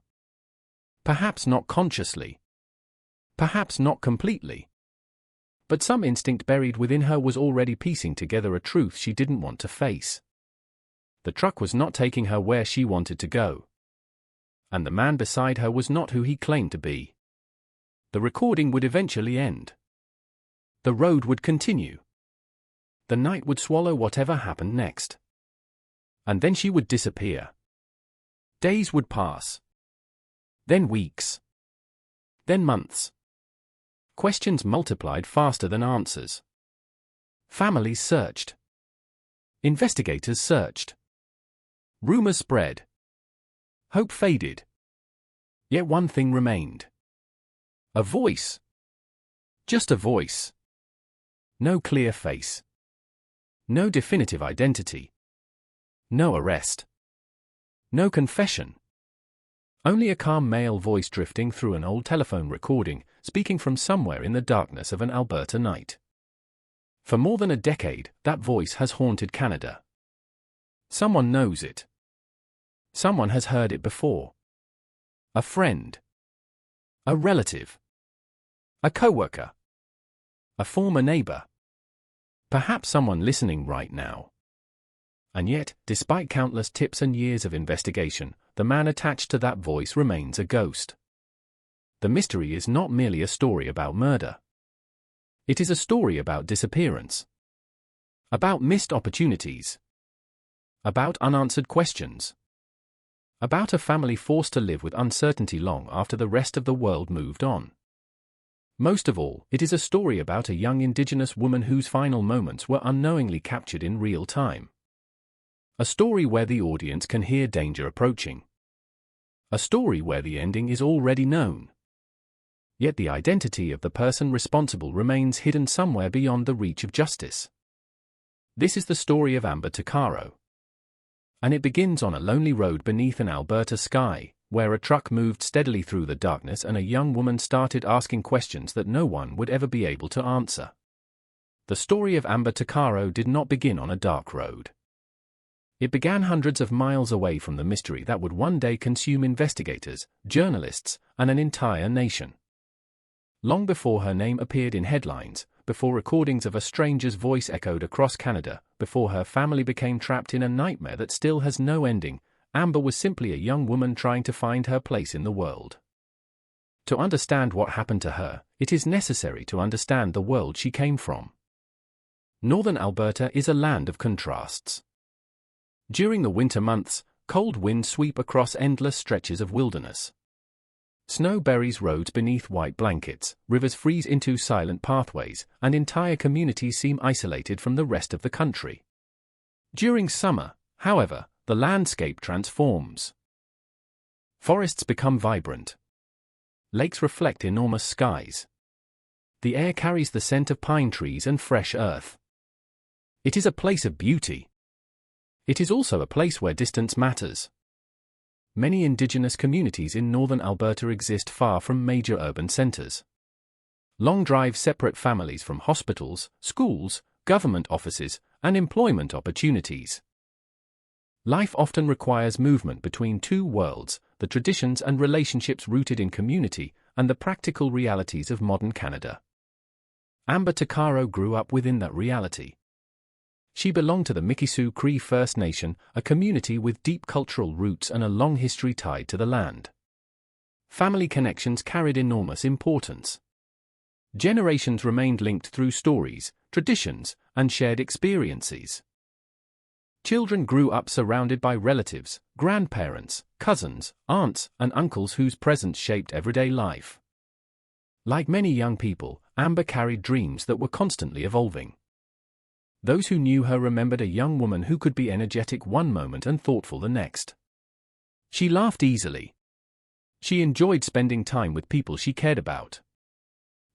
Perhaps not consciously. Perhaps not completely. But some instinct buried within her was already piecing together a truth she didn't want to face. The truck was not taking her where she wanted to go. And the man beside her was not who he claimed to be. The recording would eventually end. The road would continue. The night would swallow whatever happened next. And then she would disappear. Days would pass. Then weeks. Then months. Questions multiplied faster than answers. Families searched. Investigators searched. Rumors spread. Hope faded. Yet one thing remained. A voice. Just a voice. No clear face. No definitive identity. No arrest. No confession. Only a calm male voice drifting through an old telephone recording, speaking from somewhere in the darkness of an Alberta night. For more than a decade, that voice has haunted Canada. Someone knows it. Someone has heard it before. A friend. A relative. A coworker. A former neighbor. Perhaps someone listening right now. And yet, despite countless tips and years of investigation, the man attached to that voice remains a ghost. The mystery is not merely a story about murder. It is a story about disappearance. About missed opportunities. About unanswered questions. About a family forced to live with uncertainty long after the rest of the world moved on. Most of all, it is a story about a young Indigenous woman whose final moments were unknowingly captured in real time. A story where the audience can hear danger approaching. A story where the ending is already known. Yet the identity of the person responsible remains hidden somewhere beyond the reach of justice. This is the story of Amber Tuccaro. And it begins on a lonely road beneath an Alberta sky, where a truck moved steadily through the darkness and a young woman started asking questions that no one would ever be able to answer. The story of Amber Tuccaro did not begin on a dark road. It began hundreds of miles away from the mystery that would one day consume investigators, journalists, and an entire nation. Long before her name appeared in headlines, before recordings of a stranger's voice echoed across Canada, before her family became trapped in a nightmare that still has no ending, Amber was simply a young woman trying to find her place in the world. To understand what happened to her, it is necessary to understand the world she came from. Northern Alberta is a land of contrasts. During the winter months, cold winds sweep across endless stretches of wilderness. Snow buries roads beneath white blankets, rivers freeze into silent pathways, and entire communities seem isolated from the rest of the country. During summer, however, the landscape transforms. Forests become vibrant. Lakes reflect enormous skies. The air carries the scent of pine trees and fresh earth. It is a place of beauty. It is also a place where distance matters. Many indigenous communities in northern Alberta exist far from major urban centers. Long drives separate families from hospitals, schools, government offices, and employment opportunities. Life often requires movement between two worlds, the traditions and relationships rooted in community, and the practical realities of modern Canada. Amber Tuccaro grew up within that reality. She belonged to the Mikisew Cree First Nation, a community with deep cultural roots and a long history tied to the land. Family connections carried enormous importance. Generations remained linked through stories, traditions, and shared experiences. Children grew up surrounded by relatives, grandparents, cousins, aunts, and uncles whose presence shaped everyday life. Like many young people, Amber carried dreams that were constantly evolving. Those who knew her remembered a young woman who could be energetic one moment and thoughtful the next. She laughed easily. She enjoyed spending time with people she cared about.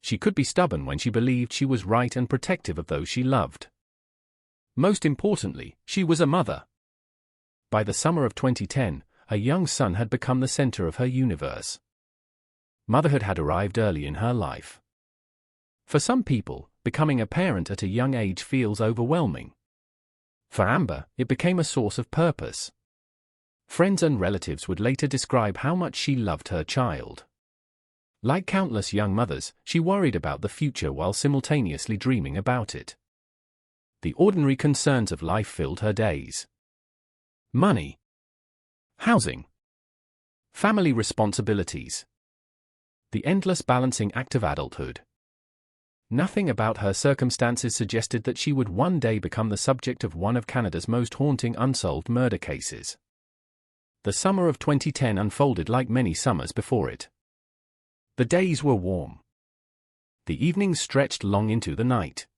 She could be stubborn when she believed she was right and protective of those she loved. Most importantly, she was a mother. By the summer of 2010, her young son had become the center of her universe. Motherhood had arrived early in her life. For some people, becoming a parent at a young age feels overwhelming. For Amber, it became a source of purpose. Friends and relatives would later describe how much she loved her child. Like countless young mothers, she worried about the future while simultaneously dreaming about it. The ordinary concerns of life filled her days. Money, housing, family responsibilities, the endless balancing act of adulthood. Nothing about her circumstances suggested that she would one day become the subject of one of Canada's most haunting unsolved murder cases. The summer of 2010 unfolded like many summers before it. The days were warm. The evenings stretched long into the night.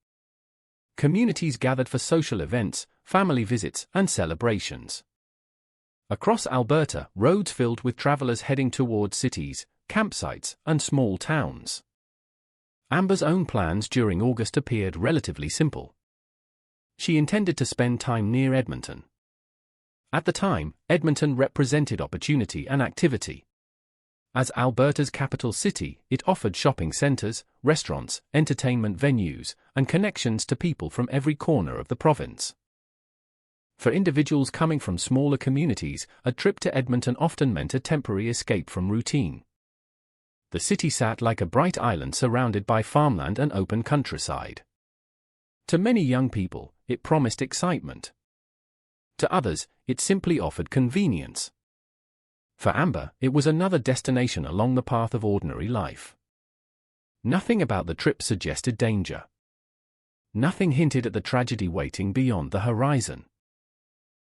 Communities gathered for social events, family visits, and celebrations. Across Alberta, roads filled with travelers heading towards cities, campsites, and small towns. Amber's own plans during August appeared relatively simple. She intended to spend time near Edmonton. At the time, Edmonton represented opportunity and activity. As Alberta's capital city, it offered shopping centres, restaurants, entertainment venues, and connections to people from every corner of the province. For individuals coming from smaller communities, a trip to Edmonton often meant a temporary escape from routine. The city sat like a bright island surrounded by farmland and open countryside. To many young people, it promised excitement. To others, it simply offered convenience. For Amber, it was another destination along the path of ordinary life. Nothing about the trip suggested danger. Nothing hinted at the tragedy waiting beyond the horizon.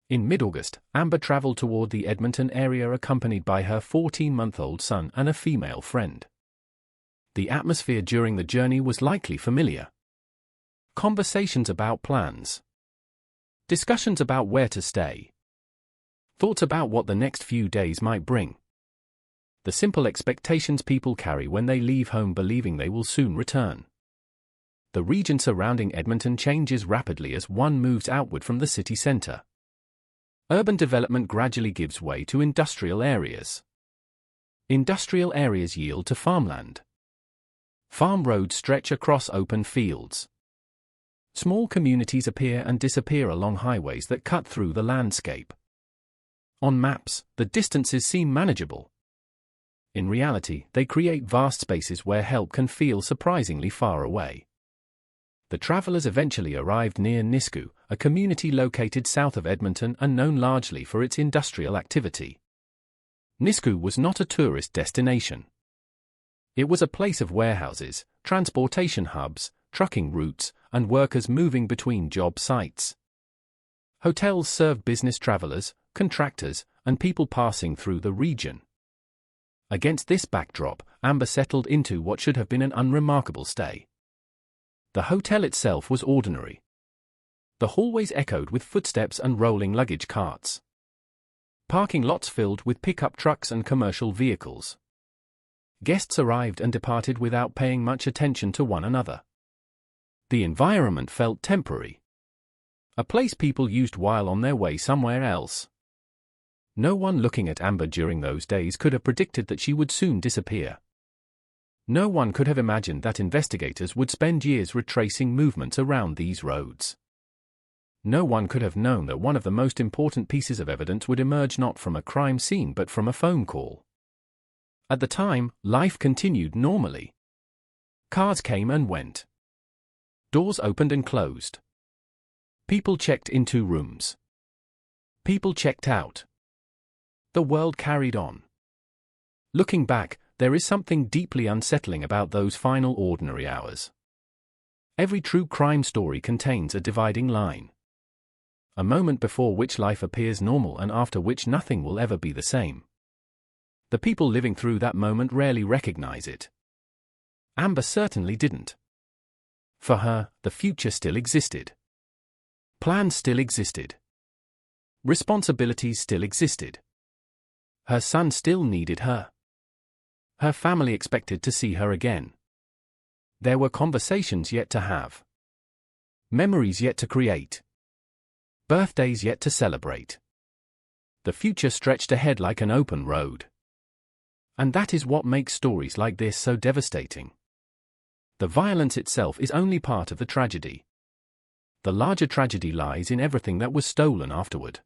In mid-August, Amber traveled toward the Edmonton area accompanied by her 14-month-old son and a female friend. The atmosphere during the journey was likely familiar. Conversations about plans. Discussions about where to stay. Thoughts about what the next few days might bring. The simple expectations people carry when they leave home believing they will soon return. The region surrounding Edmonton changes rapidly as one moves outward from the city centre. Urban development gradually gives way to industrial areas. Industrial areas yield to farmland. Farm roads stretch across open fields. Small communities appear and disappear along highways that cut through the landscape. On maps, the distances seem manageable. In reality, they create vast spaces where help can feel surprisingly far away. The travelers eventually arrived near Nisku, a community located south of Edmonton and known largely for its industrial activity. Nisku was not a tourist destination. It was a place of warehouses, transportation hubs, trucking routes, and workers moving between job sites. Hotels served business travelers, contractors, and people passing through the region. Against this backdrop, Amber settled into what should have been an unremarkable stay. The hotel itself was ordinary. The hallways echoed with footsteps and rolling luggage carts. Parking lots filled with pickup trucks and commercial vehicles. Guests arrived and departed without paying much attention to one another. The environment felt temporary. A place people used while on their way somewhere else. No one looking at Amber during those days could have predicted that she would soon disappear. No one could have imagined that investigators would spend years retracing movements around these roads. No one could have known that one of the most important pieces of evidence would emerge not from a crime scene but from a phone call. At the time, life continued normally. Cars came and went. Doors opened and closed. People checked into rooms. People checked out. The world carried on. Looking back, there is something deeply unsettling about those final ordinary hours. Every true crime story contains a dividing line. A moment before which life appears normal and after which nothing will ever be the same. The people living through that moment rarely recognize it. Amber certainly didn't. For her, the future still existed. Plans still existed. Responsibilities still existed. Her son still needed her. Her family expected to see her again. There were conversations yet to have. Memories yet to create. Birthdays yet to celebrate. The future stretched ahead like an open road. And that is what makes stories like this so devastating. The violence itself is only part of the tragedy. The larger tragedy lies in everything that was stolen afterward.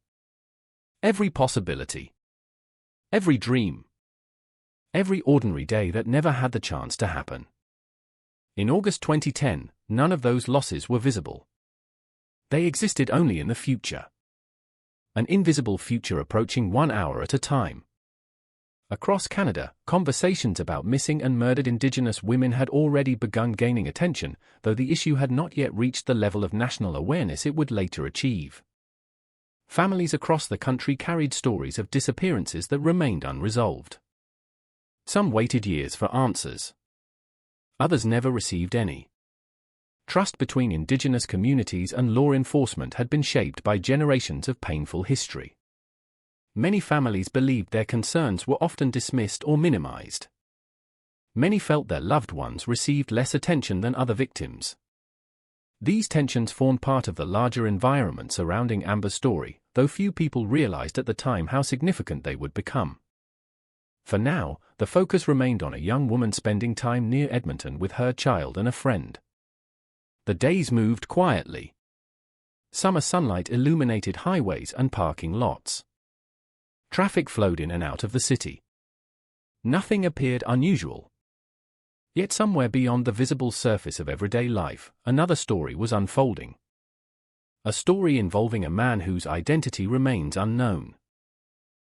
Every possibility. Every dream. Every ordinary day that never had the chance to happen. In August 2010, none of those losses were visible. They existed only in the future. An invisible future approaching 1 hour at a time. Across Canada, conversations about missing and murdered Indigenous women had already begun gaining attention, though the issue had not yet reached the level of national awareness it would later achieve. Families across the country carried stories of disappearances that remained unresolved. Some waited years for answers. Others never received any. Trust between Indigenous communities and law enforcement had been shaped by generations of painful history. Many families believed their concerns were often dismissed or minimized. Many felt their loved ones received less attention than other victims. These tensions formed part of the larger environment surrounding Amber's story, though few people realized at the time how significant they would become. For now, the focus remained on a young woman spending time near Edmonton with her child and a friend. The days moved quietly. Summer sunlight illuminated highways and parking lots. Traffic flowed in and out of the city. Nothing appeared unusual. Yet somewhere beyond the visible surface of everyday life, another story was unfolding. A story involving a man whose identity remains unknown.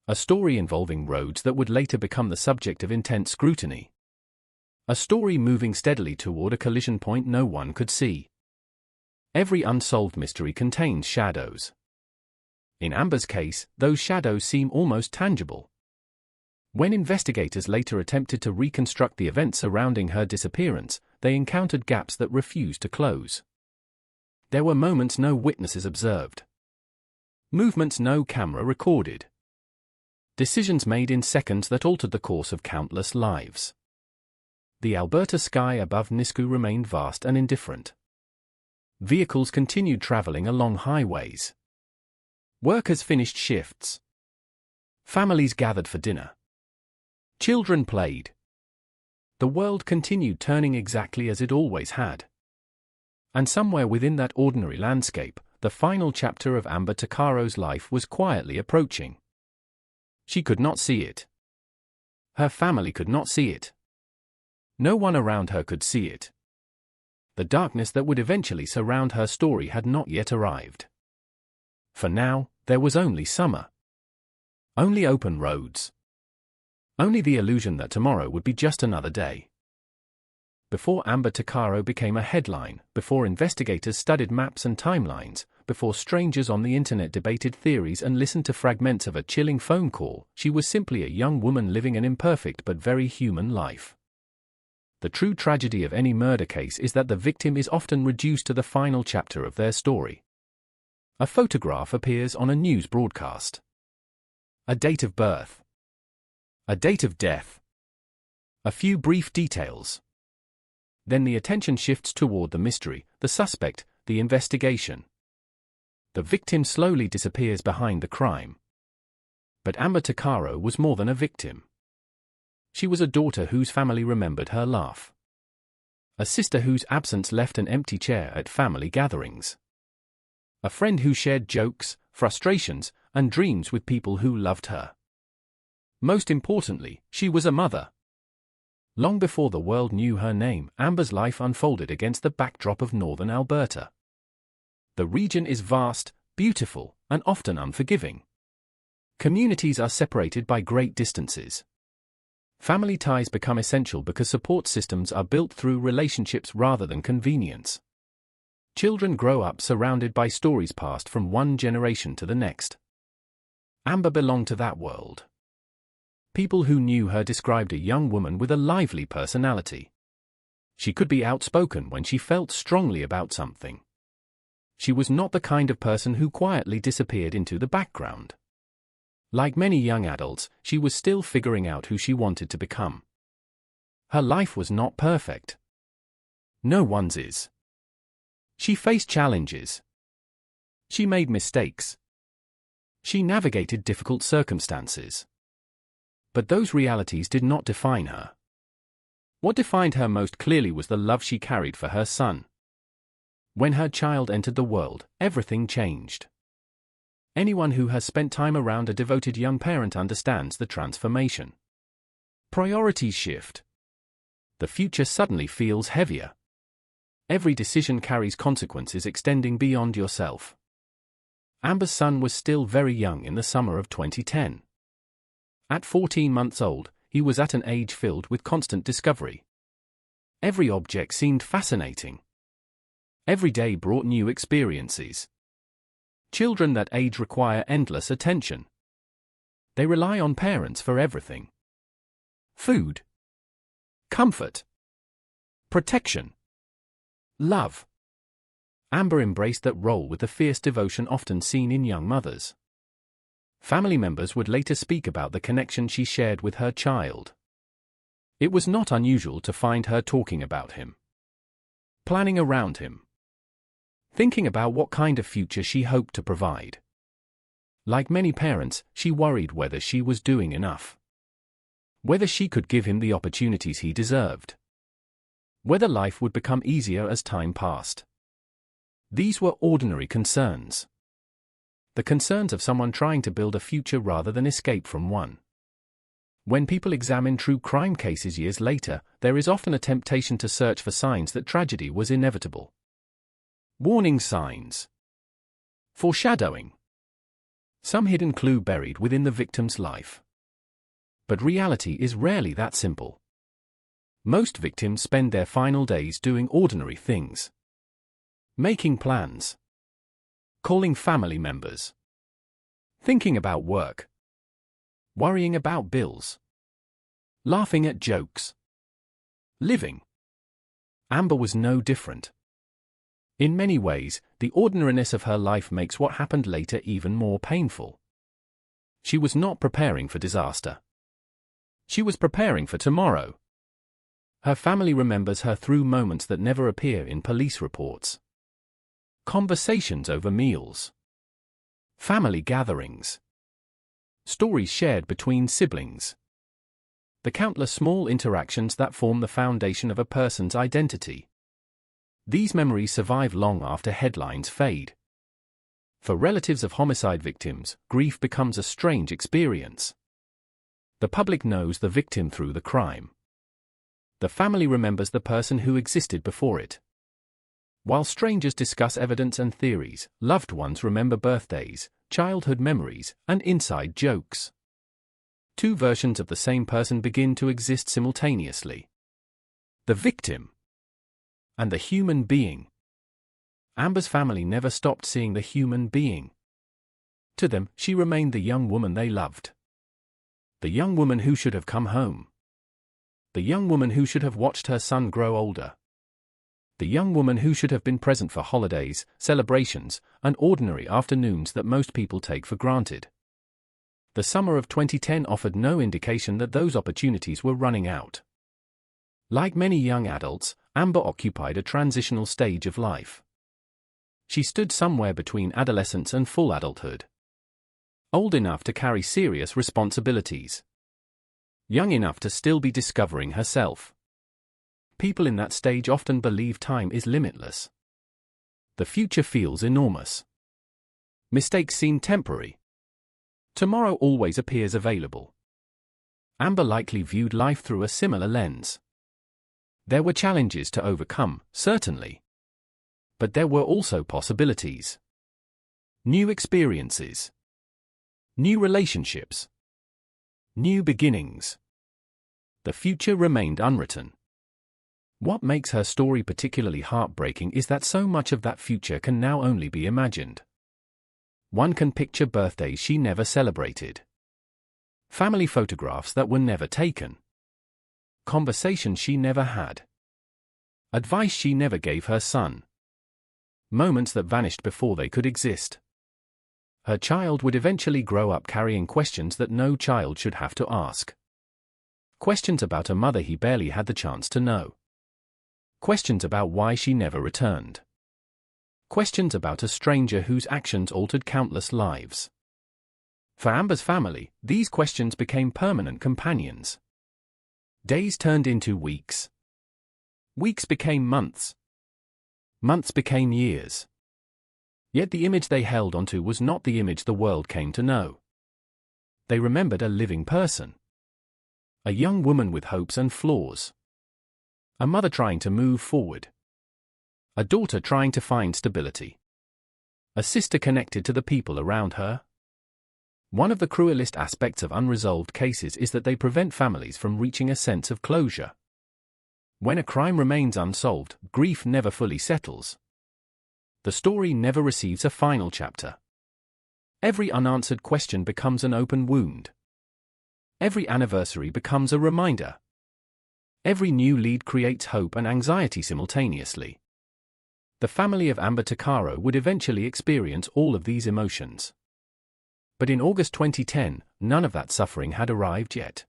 A story involving roads that would later become the subject of intense scrutiny. A story moving steadily toward a collision point no one could see. Every unsolved mystery contains shadows. In Amber's case, those shadows seem almost tangible. When investigators later attempted to reconstruct the events surrounding her disappearance, they encountered gaps that refused to close. There were moments no witnesses observed. Movements no camera recorded. Decisions made in seconds that altered the course of countless lives. The Alberta sky above Nisku remained vast and indifferent. Vehicles continued traveling along highways. Workers finished shifts. Families gathered for dinner. Children played. The world continued turning exactly as it always had. And somewhere within that ordinary landscape, the final chapter of Amber Takaro's life was quietly approaching. She could not see it. Her family could not see it. No one around her could see it. The darkness that would eventually surround her story had not yet arrived. For now, there was only summer. Only open roads. Only the illusion that tomorrow would be just another day. Before Amber Takaro became a headline, before investigators studied maps and timelines, before strangers on the internet debated theories and listened to fragments of a chilling phone call, she was simply a young woman living an imperfect but very human life. The true tragedy of any murder case is that the victim is often reduced to the final chapter of their story. A photograph appears on a news broadcast. A date of birth. A date of death. A few brief details. Then the attention shifts toward the mystery, the suspect, the investigation. The victim slowly disappears behind the crime. But Amber Takaro was more than a victim. She was a daughter whose family remembered her laugh. A sister whose absence left an empty chair at family gatherings. A friend who shared jokes, frustrations, and dreams with people who loved her. Most importantly, she was a mother. Long before the world knew her name, Amber's life unfolded against the backdrop of northern Alberta. The region is vast, beautiful, and often unforgiving. Communities are separated by great distances. Family ties become essential because support systems are built through relationships rather than convenience. Children grow up surrounded by stories passed from one generation to the next. Amber belonged to that world. People who knew her described a young woman with a lively personality. She could be outspoken when she felt strongly about something. She was not the kind of person who quietly disappeared into the background. Like many young adults, she was still figuring out who she wanted to become. Her life was not perfect. No one's is. She faced challenges. She made mistakes. She navigated difficult circumstances. But those realities did not define her. What defined her most clearly was the love she carried for her son. When her child entered the world, everything changed. Anyone who has spent time around a devoted young parent understands the transformation. Priorities shift. The future suddenly feels heavier. Every decision carries consequences extending beyond yourself. Amber's son was still very young in the summer of 2010. At 14 months old, he was at an age filled with constant discovery. Every object seemed fascinating. Every day brought new experiences. Children that age require endless attention. They rely on parents for everything. Food. Comfort. Protection. Love. Amber embraced that role with the fierce devotion often seen in young mothers. Family members would later speak about the connection she shared with her child. It was not unusual to find her talking about him. Planning around him. Thinking about what kind of future she hoped to provide. Like many parents, she worried whether she was doing enough. Whether she could give him the opportunities he deserved. Whether life would become easier as time passed. These were ordinary concerns. The concerns of someone trying to build a future rather than escape from one. When people examine true crime cases years later, there is often a temptation to search for signs that tragedy was inevitable. Warning signs. Foreshadowing. Some hidden clue buried within the victim's life. But reality is rarely that simple. Most victims spend their final days doing ordinary things. Making plans. Calling family members. Thinking about work. Worrying about bills. Laughing at jokes. Living. Amber was no different. In many ways, the ordinariness of her life makes what happened later even more painful. She was not preparing for disaster. She was preparing for tomorrow. Her family remembers her through moments that never appear in police reports. Conversations over meals. Family gatherings. Stories shared between siblings. The countless small interactions that form the foundation of a person's identity. These memories survive long after headlines fade. For relatives of homicide victims, grief becomes a strange experience. The public knows the victim through the crime. The family remembers the person who existed before it. While strangers discuss evidence and theories, loved ones remember birthdays, childhood memories, and inside jokes. Two versions of the same person begin to exist simultaneously. The victim and the human being. Amber's family never stopped seeing the human being. To them, she remained the young woman they loved. The young woman who should have come home. The young woman who should have watched her son grow older. The young woman who should have been present for holidays, celebrations, and ordinary afternoons that most people take for granted. The summer of 2010 offered no indication that those opportunities were running out. Like many young adults, Amber occupied a transitional stage of life. She stood somewhere between adolescence and full adulthood. Old enough to carry serious responsibilities. Young enough to still be discovering herself. People in that stage often believe time is limitless. The future feels enormous. Mistakes seem temporary. Tomorrow always appears available. Amber likely viewed life through a similar lens. There were challenges to overcome, certainly. But there were also possibilities. New experiences. New relationships. New beginnings. The future remained unwritten. What makes her story particularly heartbreaking is that so much of that future can now only be imagined. One can picture birthdays she never celebrated. Family photographs that were never taken. Conversations she never had. Advice she never gave her son. Moments that vanished before they could exist. Her child would eventually grow up carrying questions that no child should have to ask. Questions about a mother he barely had the chance to know. Questions about why she never returned. Questions about a stranger whose actions altered countless lives. For Amber's family, these questions became permanent companions. Days turned into weeks. Weeks became months. Months became years. Yet the image they held onto was not the image the world came to know. They remembered a living person. A young woman with hopes and flaws. A mother trying to move forward. A daughter trying to find stability. A sister connected to the people around her. One of the cruelest aspects of unresolved cases is that they prevent families from reaching a sense of closure. When a crime remains unsolved, grief never fully settles. The story never receives a final chapter. Every unanswered question becomes an open wound. Every anniversary becomes a reminder. Every new lead creates hope and anxiety simultaneously. The family of Amber Tuccaro would eventually experience all of these emotions. But in August 2010, none of that suffering had arrived yet.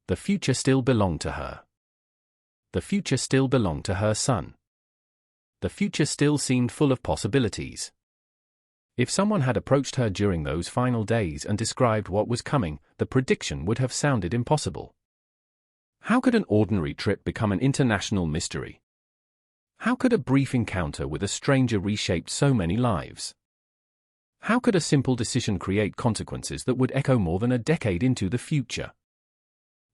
The future still belonged to her. The future still belonged to her son. The future still seemed full of possibilities. If someone had approached her during those final days and described what was coming, the prediction would have sounded impossible. How could an ordinary trip become an international mystery? How could a brief encounter with a stranger reshape so many lives? How could a simple decision create consequences that would echo more than a decade into the future?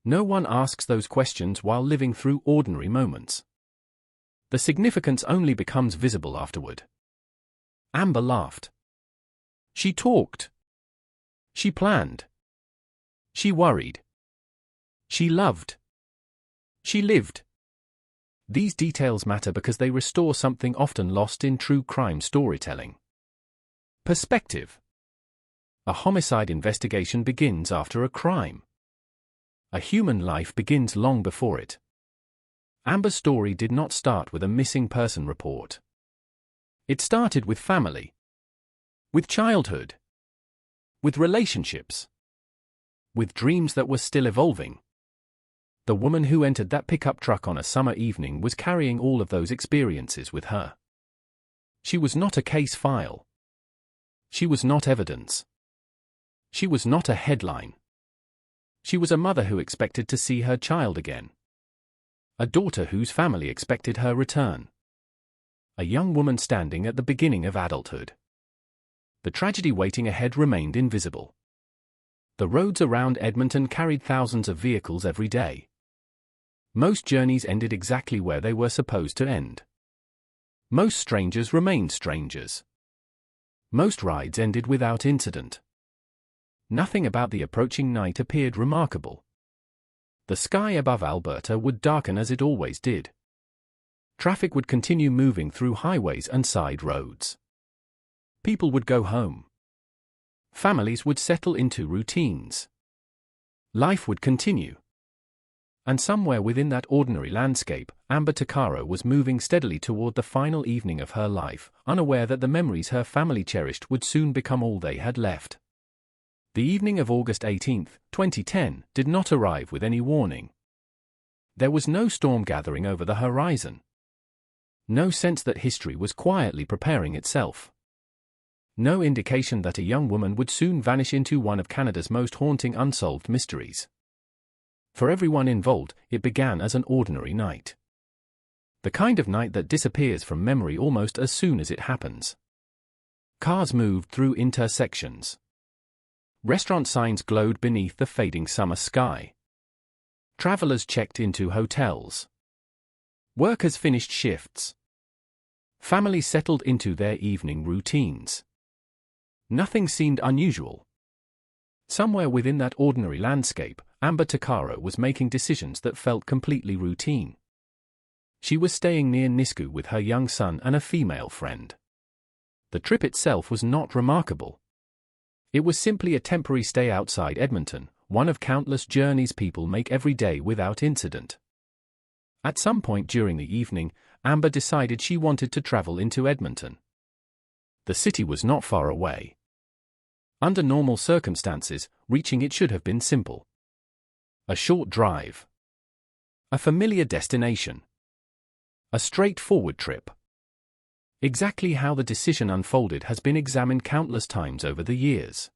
No one asks those questions while living through ordinary moments. The significance only becomes visible afterward. Amber laughed. She talked. She planned. She worried. She loved. She lived. These details matter because they restore something often lost in true crime storytelling. Perspective. A homicide investigation begins after a crime. A human life begins long before it. Amber's story did not start with a missing person report. It started with family. With childhood. With relationships. With dreams that were still evolving. The woman who entered that pickup truck on a summer evening was carrying all of those experiences with her. She was not a case file. She was not evidence. She was not a headline. She was a mother who expected to see her child again. A daughter whose family expected her return. A young woman standing at the beginning of adulthood. The tragedy waiting ahead remained invisible. The roads around Edmonton carried thousands of vehicles every day. Most journeys ended exactly where they were supposed to end. Most strangers remained strangers. Most rides ended without incident. Nothing about the approaching night appeared remarkable. The sky above Alberta would darken as it always did. Traffic would continue moving through highways and side roads. People would go home. Families would settle into routines. Life would continue. And somewhere within that ordinary landscape, Amber Tuccaro was moving steadily toward the final evening of her life, unaware that the memories her family cherished would soon become all they had left. The evening of August 18, 2010, did not arrive with any warning. There was no storm gathering over the horizon. No sense that history was quietly preparing itself. No indication that a young woman would soon vanish into one of Canada's most haunting unsolved mysteries. For everyone involved, it began as an ordinary night. The kind of night that disappears from memory almost as soon as it happens. Cars moved through intersections. Restaurant signs glowed beneath the fading summer sky. Travelers checked into hotels. Workers finished shifts. Families settled into their evening routines. Nothing seemed unusual. Somewhere within that ordinary landscape, Amber Tuccaro was making decisions that felt completely routine. She was staying near Nisku with her young son and a female friend. The trip itself was not remarkable. It was simply a temporary stay outside Edmonton, one of countless journeys people make every day without incident. At some point during the evening, Amber decided she wanted to travel into Edmonton. The city was not far away. Under normal circumstances, reaching it should have been simple. A short drive. A familiar destination. A straightforward trip. Exactly how the decision unfolded has been examined countless times over the years.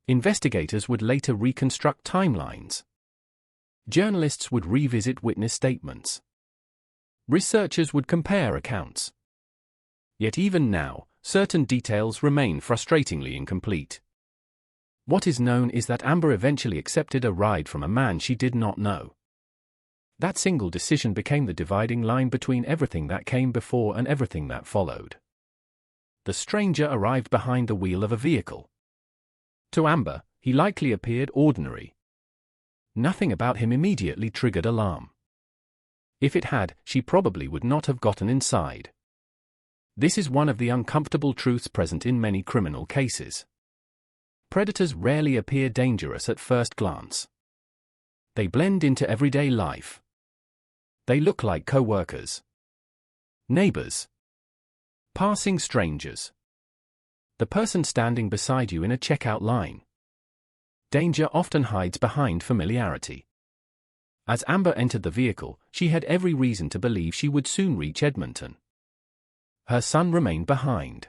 Investigators would later reconstruct timelines. Journalists would revisit witness statements. Researchers would compare accounts. Yet even now, certain details remain frustratingly incomplete. What is known is that Amber eventually accepted a ride from a man she did not know. That single decision became the dividing line between everything that came before and everything that followed. The stranger arrived behind the wheel of a vehicle. To Amber, he likely appeared ordinary. Nothing about him immediately triggered alarm. If it had, she probably would not have gotten inside. This is one of the uncomfortable truths present in many criminal cases. Predators rarely appear dangerous at first glance. They blend into everyday life. They look like co-workers, neighbors, passing strangers, the person standing beside you in a checkout line. Danger often hides behind familiarity. As Amber entered the vehicle, she had every reason to believe she would soon reach Edmonton. Her son remained behind.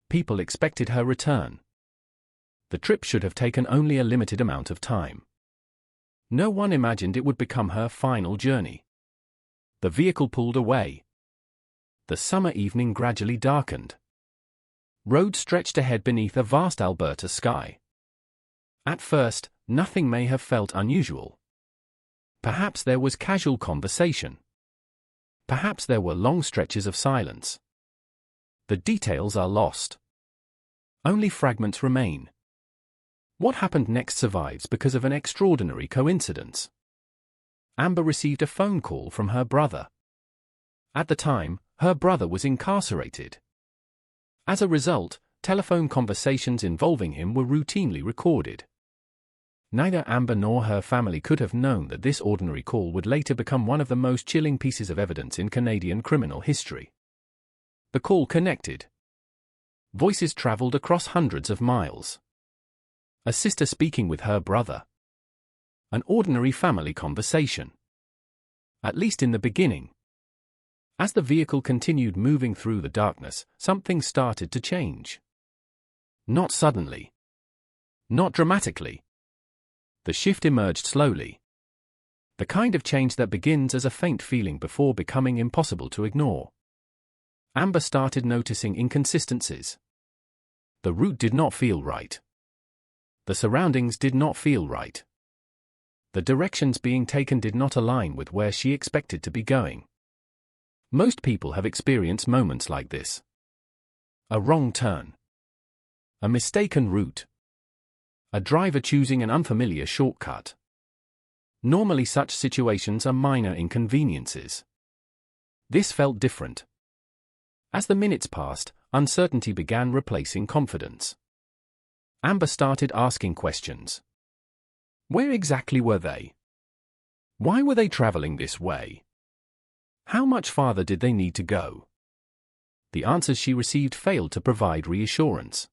People expected her return. The trip should have taken only a limited amount of time. No one imagined it would become her final journey. The vehicle pulled away. The summer evening gradually darkened. Roads stretched ahead beneath a vast Alberta sky. At first, nothing may have felt unusual. Perhaps there was casual conversation. Perhaps there were long stretches of silence. The details are lost. Only fragments remain. What happened next survives because of an extraordinary coincidence. Amber received a phone call from her brother. At the time, her brother was incarcerated. As a result, telephone conversations involving him were routinely recorded. Neither Amber nor her family could have known that this ordinary call would later become one of the most chilling pieces of evidence in Canadian criminal history. The call connected. Voices traveled across hundreds of miles. A sister speaking with her brother. An ordinary family conversation. At least in the beginning. As the vehicle continued moving through the darkness, something started to change. Not suddenly. Not dramatically. The shift emerged slowly. The kind of change that begins as a faint feeling before becoming impossible to ignore. Amber started noticing inconsistencies. The route did not feel right. The surroundings did not feel right. The directions being taken did not align with where she expected to be going. Most people have experienced moments like this. A wrong turn. A mistaken route. A driver choosing an unfamiliar shortcut. Normally such situations are minor inconveniences. This felt different. As the minutes passed, uncertainty began replacing confidence. Amber started asking questions. Where exactly were they? Why were they traveling this way? How much farther did they need to go? The answers she received failed to provide reassurance.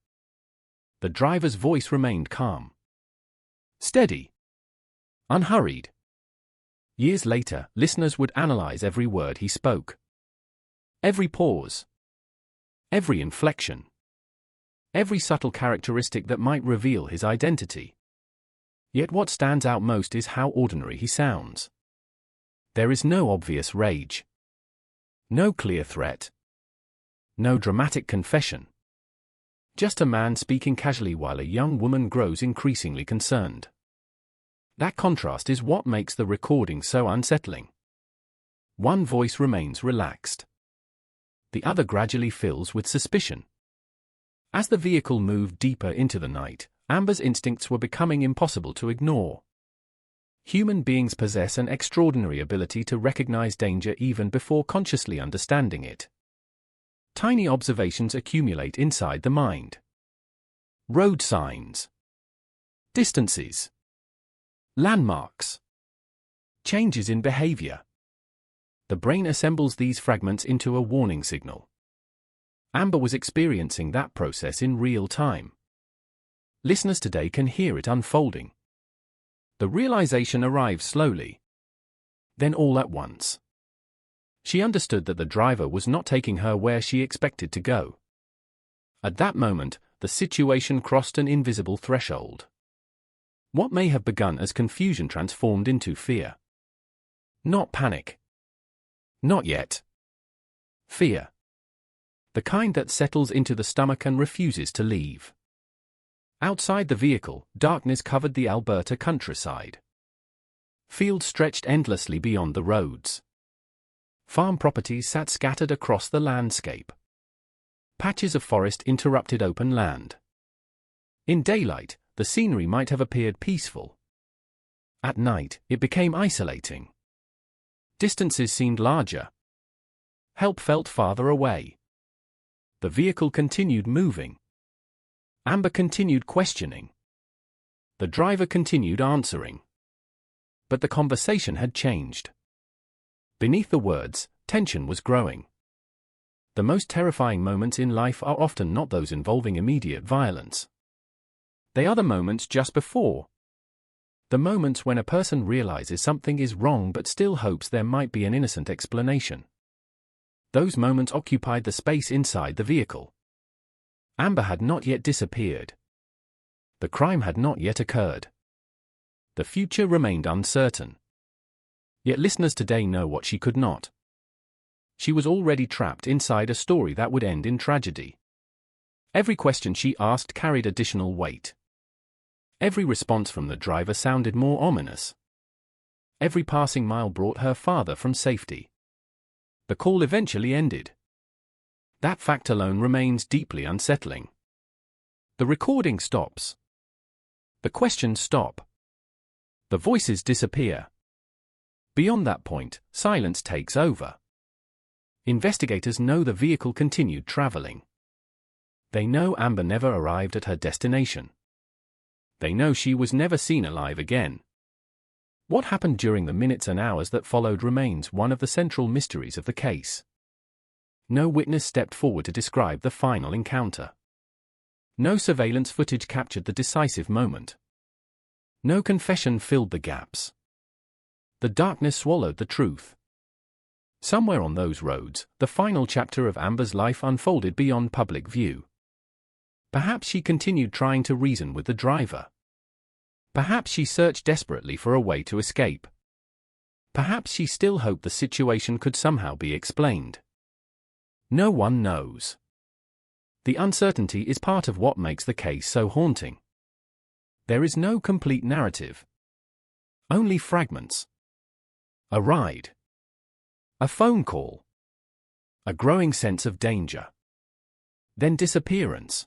The driver's voice remained calm. Steady. Unhurried. Years later, listeners would analyze every word he spoke. Every pause. Every inflection. Every subtle characteristic that might reveal his identity. Yet what stands out most is how ordinary he sounds. There is no obvious rage. No clear threat. No dramatic confession. Just a man speaking casually while a young woman grows increasingly concerned. That contrast is what makes the recording so unsettling. One voice remains relaxed. The other gradually fills with suspicion. As the vehicle moved deeper into the night, Amber's instincts were becoming impossible to ignore. Human beings possess an extraordinary ability to recognize danger even before consciously understanding it. Tiny observations accumulate inside the mind. Road signs. Distances. Landmarks. Changes in behavior. The brain assembles these fragments into a warning signal. Amber was experiencing that process in real time. Listeners today can hear it unfolding. The realization arrives slowly. Then all at once. She understood that the driver was not taking her where she expected to go. At that moment, the situation crossed an invisible threshold. What may have begun as confusion transformed into fear. Not panic. Not yet. Fear. The kind that settles into the stomach and refuses to leave. Outside the vehicle, darkness covered the Alberta countryside. Fields stretched endlessly beyond the roads. Farm properties sat scattered across the landscape. Patches of forest interrupted open land. In daylight, the scenery might have appeared peaceful. At night, it became isolating. Distances seemed larger. Help felt farther away. The vehicle continued moving. Amber continued questioning. The driver continued answering. But the conversation had changed. Beneath the words, tension was growing. The most terrifying moments in life are often not those involving immediate violence. They are the moments just before. The moments when a person realizes something is wrong but still hopes there might be an innocent explanation. Those moments occupied the space inside the vehicle. Amber had not yet disappeared. The crime had not yet occurred. The future remained uncertain. Yet listeners today know what she could not. She was already trapped inside a story that would end in tragedy. Every question she asked carried additional weight. Every response from the driver sounded more ominous. Every passing mile brought her farther from safety. The call eventually ended. That fact alone remains deeply unsettling. The recording stops. The questions stop. The voices disappear. Beyond that point, silence takes over. Investigators know the vehicle continued traveling. They know Amber never arrived at her destination. They know she was never seen alive again. What happened during the minutes and hours that followed remains one of the central mysteries of the case. No witness stepped forward to describe the final encounter. No surveillance footage captured the decisive moment. No confession filled the gaps. The darkness swallowed the truth. Somewhere on those roads, the final chapter of Amber's life unfolded beyond public view. Perhaps she continued trying to reason with the driver. Perhaps she searched desperately for a way to escape. Perhaps she still hoped the situation could somehow be explained. No one knows. The uncertainty is part of what makes the case so haunting. There is no complete narrative. Only fragments. A ride. A phone call. A growing sense of danger. Then disappearance.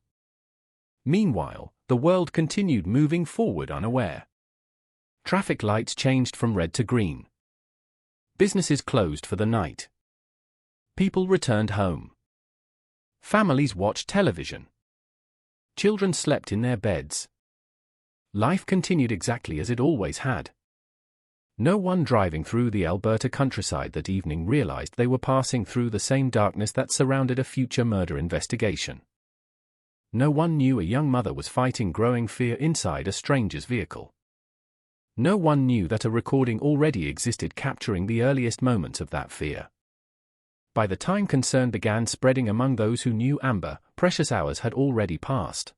Meanwhile, the world continued moving forward unaware. Traffic lights changed from red to green. Businesses closed for the night. People returned home. Families watched television. Children slept in their beds. Life continued exactly as it always had. No one driving through the Alberta countryside that evening realized they were passing through the same darkness that surrounded a future murder investigation. No one knew a young mother was fighting growing fear inside a stranger's vehicle. No one knew that a recording already existed capturing the earliest moments of that fear. By the time concern began spreading among those who knew Amber, precious hours had already passed.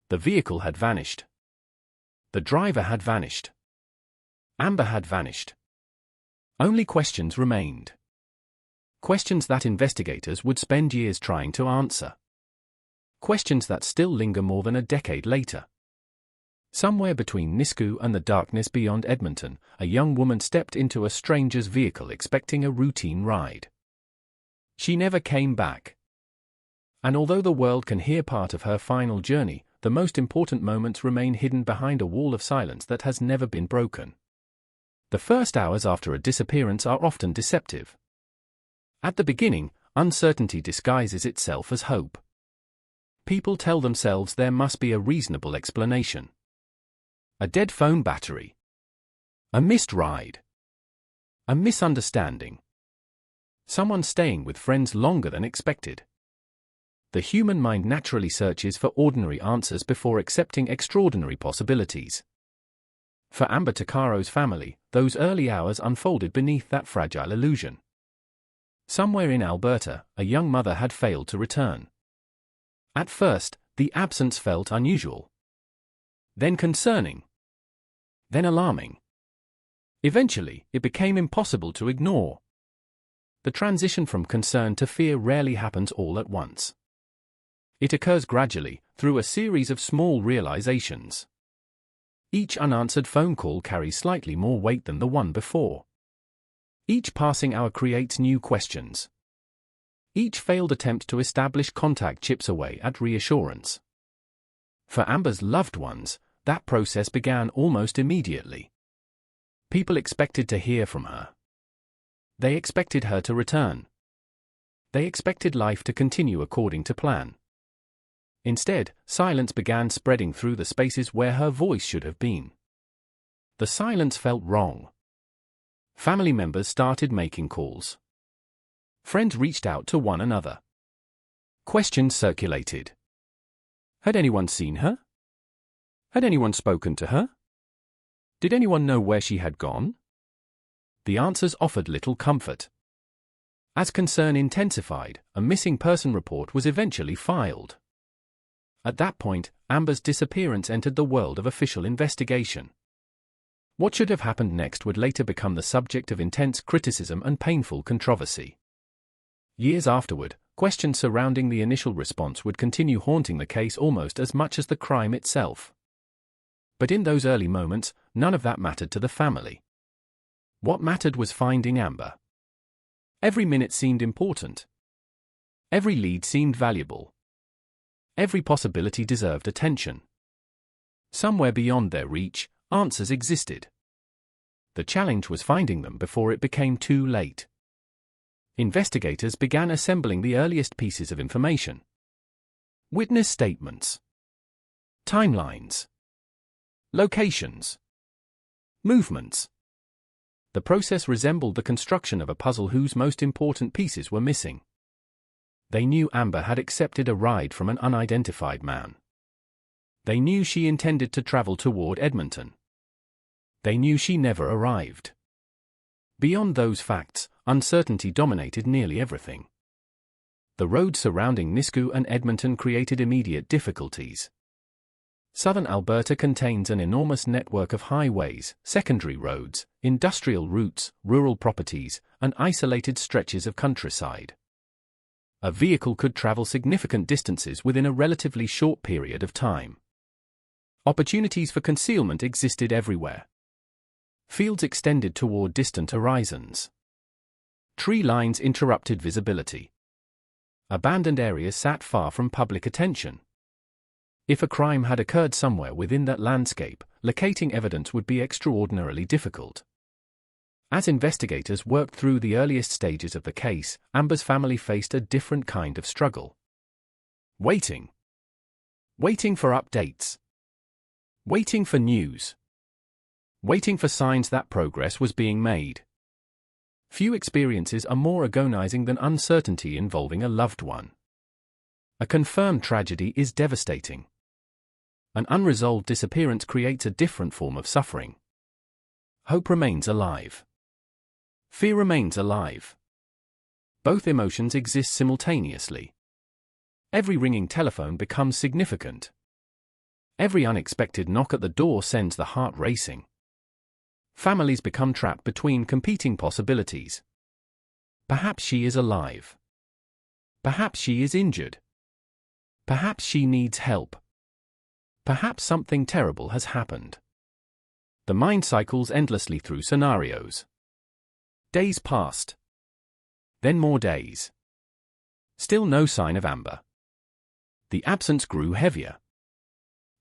The vehicle had vanished. The driver had vanished. Amber had vanished. Only questions remained. Questions that investigators would spend years trying to answer. Questions that still linger more than a decade later. Somewhere between Nisku and the darkness beyond Edmonton, a young woman stepped into a stranger's vehicle expecting a routine ride. She never came back. And although the world can hear part of her final journey, the most important moments remain hidden behind a wall of silence that has never been broken. The first hours after a disappearance are often deceptive. At the beginning, uncertainty disguises itself as hope. People tell themselves there must be a reasonable explanation. A dead phone battery. A missed ride. A misunderstanding. Someone staying with friends longer than expected. The human mind naturally searches for ordinary answers before accepting extraordinary possibilities. For Amber Takaro's family, those early hours unfolded beneath that fragile illusion. Somewhere in Alberta, a young mother had failed to return. At first, the absence felt unusual. Then concerning. Then alarming. Eventually, it became impossible to ignore. The transition from concern to fear rarely happens all at once. It occurs gradually, through a series of small realizations. Each unanswered phone call carries slightly more weight than the one before. Each passing hour creates new questions. Each failed attempt to establish contact chips away at reassurance. For Amber's loved ones, that process began almost immediately. People expected to hear from her. They expected her to return. They expected life to continue according to plan. Instead, silence began spreading through the spaces where her voice should have been. The silence felt wrong. Family members started making calls. Friends reached out to one another. Questions circulated. Had anyone seen her? Had anyone spoken to her? Did anyone know where she had gone? The answers offered little comfort. As concern intensified, a missing person report was eventually filed. At that point, Amber's disappearance entered the world of official investigation. What should have happened next would later become the subject of intense criticism and painful controversy. Years afterward, questions surrounding the initial response would continue haunting the case almost as much as the crime itself. But in those early moments, none of that mattered to the family. What mattered was finding Amber. Every minute seemed important. Every lead seemed valuable. Every possibility deserved attention. Somewhere beyond their reach, answers existed. The challenge was finding them before it became too late. Investigators began assembling the earliest pieces of information. Witness statements. Timelines. Locations. Movements. The process resembled the construction of a puzzle whose most important pieces were missing. They knew Amber had accepted a ride from an unidentified man. They knew she intended to travel toward Edmonton. They knew she never arrived. Beyond those facts, uncertainty dominated nearly everything. The roads surrounding Nisku and Edmonton created immediate difficulties. Southern Alberta contains an enormous network of highways, secondary roads, industrial routes, rural properties, and isolated stretches of countryside. A vehicle could travel significant distances within a relatively short period of time. Opportunities for concealment existed everywhere. Fields extended toward distant horizons. Tree lines interrupted visibility. Abandoned areas sat far from public attention. If a crime had occurred somewhere within that landscape, locating evidence would be extraordinarily difficult. As investigators worked through the earliest stages of the case, Amber's family faced a different kind of struggle. Waiting. Waiting for updates. Waiting for news. Waiting for signs that progress was being made. Few experiences are more agonizing than uncertainty involving a loved one. A confirmed tragedy is devastating. An unresolved disappearance creates a different form of suffering. Hope remains alive. Fear remains alive. Both emotions exist simultaneously. Every ringing telephone becomes significant. Every unexpected knock at the door sends the heart racing. Families become trapped between competing possibilities. Perhaps she is alive. Perhaps she is injured. Perhaps she needs help. Perhaps something terrible has happened. The mind cycles endlessly through scenarios. Days passed. Then more days. Still no sign of Amber. The absence grew heavier.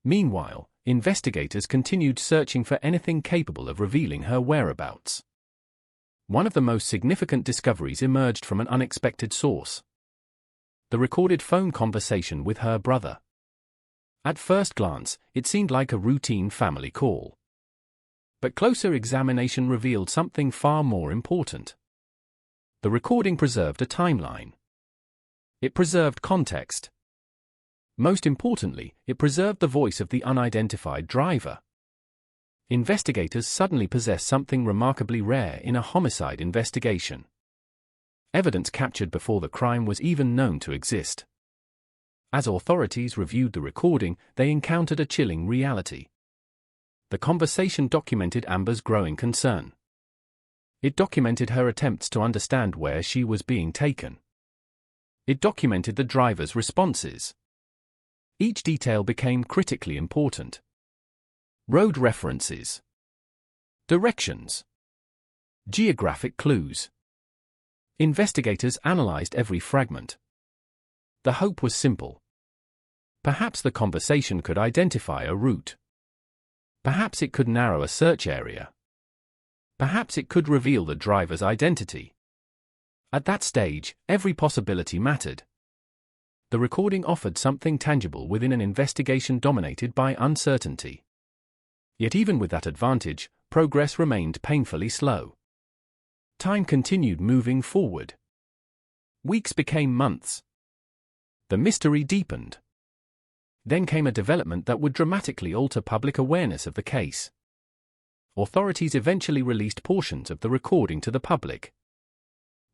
Meanwhile, investigators continued searching for anything capable of revealing her whereabouts. One of the most significant discoveries emerged from an unexpected source. The recorded phone conversation with her brother. At first glance, it seemed like a routine family call. But closer examination revealed something far more important. The recording preserved a timeline. It preserved context. Most importantly, it preserved the voice of the unidentified driver. Investigators suddenly possessed something remarkably rare in a homicide investigation. Evidence captured before the crime was even known to exist. As authorities reviewed the recording, they encountered a chilling reality. The conversation documented Amber's growing concern. It documented her attempts to understand where she was being taken. It documented the driver's responses. Each detail became critically important. Road references. Directions. Geographic clues. Investigators analyzed every fragment. The hope was simple. Perhaps the conversation could identify a route. Perhaps it could narrow a search area. Perhaps it could reveal the driver's identity. At that stage, every possibility mattered. The recording offered something tangible within an investigation dominated by uncertainty. Yet even with that advantage, progress remained painfully slow. Time continued moving forward. Weeks became months. The mystery deepened. Then came a development that would dramatically alter public awareness of the case. Authorities eventually released portions of the recording to the public.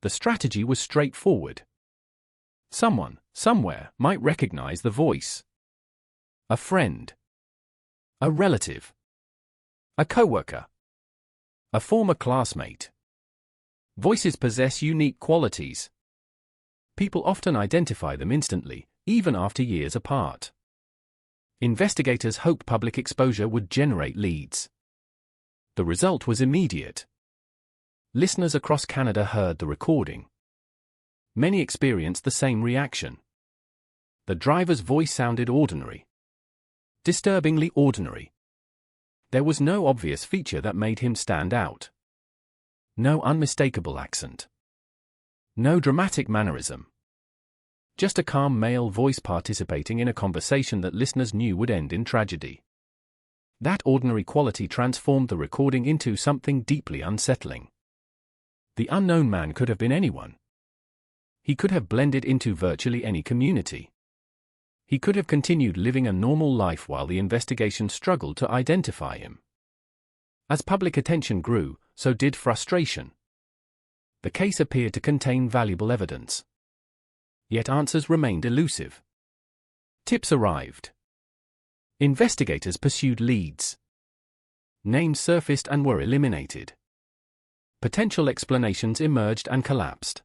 The strategy was straightforward. Someone, somewhere, might recognize the voice. A friend. A relative. A coworker. A former classmate. Voices possess unique qualities. People often identify them instantly, even after years apart. Investigators hoped public exposure would generate leads. The result was immediate. Listeners across Canada heard the recording. Many experienced the same reaction. The driver's voice sounded ordinary. Disturbingly ordinary. There was no obvious feature that made him stand out. No unmistakable accent. No dramatic mannerism. Just a calm male voice participating in a conversation that listeners knew would end in tragedy. That ordinary quality transformed the recording into something deeply unsettling. The unknown man could have been anyone. He could have blended into virtually any community. He could have continued living a normal life while the investigation struggled to identify him. As public attention grew, so did frustration. The case appeared to contain valuable evidence. Yet answers remained elusive. Tips arrived. Investigators pursued leads. Names surfaced and were eliminated. Potential explanations emerged and collapsed.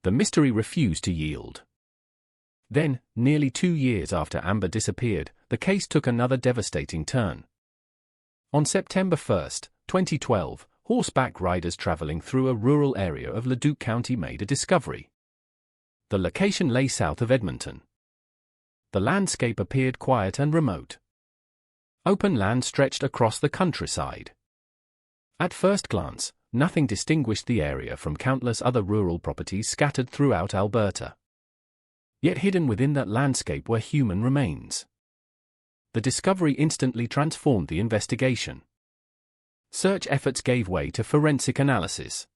The mystery refused to yield. Then, nearly 2 years after Amber disappeared, the case took another devastating turn. On September 1, 2012, horseback riders traveling through a rural area of Leduc County made a discovery. The location lay south of Edmonton. The landscape appeared quiet and remote. Open land stretched across the countryside. At first glance, nothing distinguished the area from countless other rural properties scattered throughout Alberta. Yet hidden within that landscape were human remains. The discovery instantly transformed the investigation. Search efforts gave way to forensic analysis.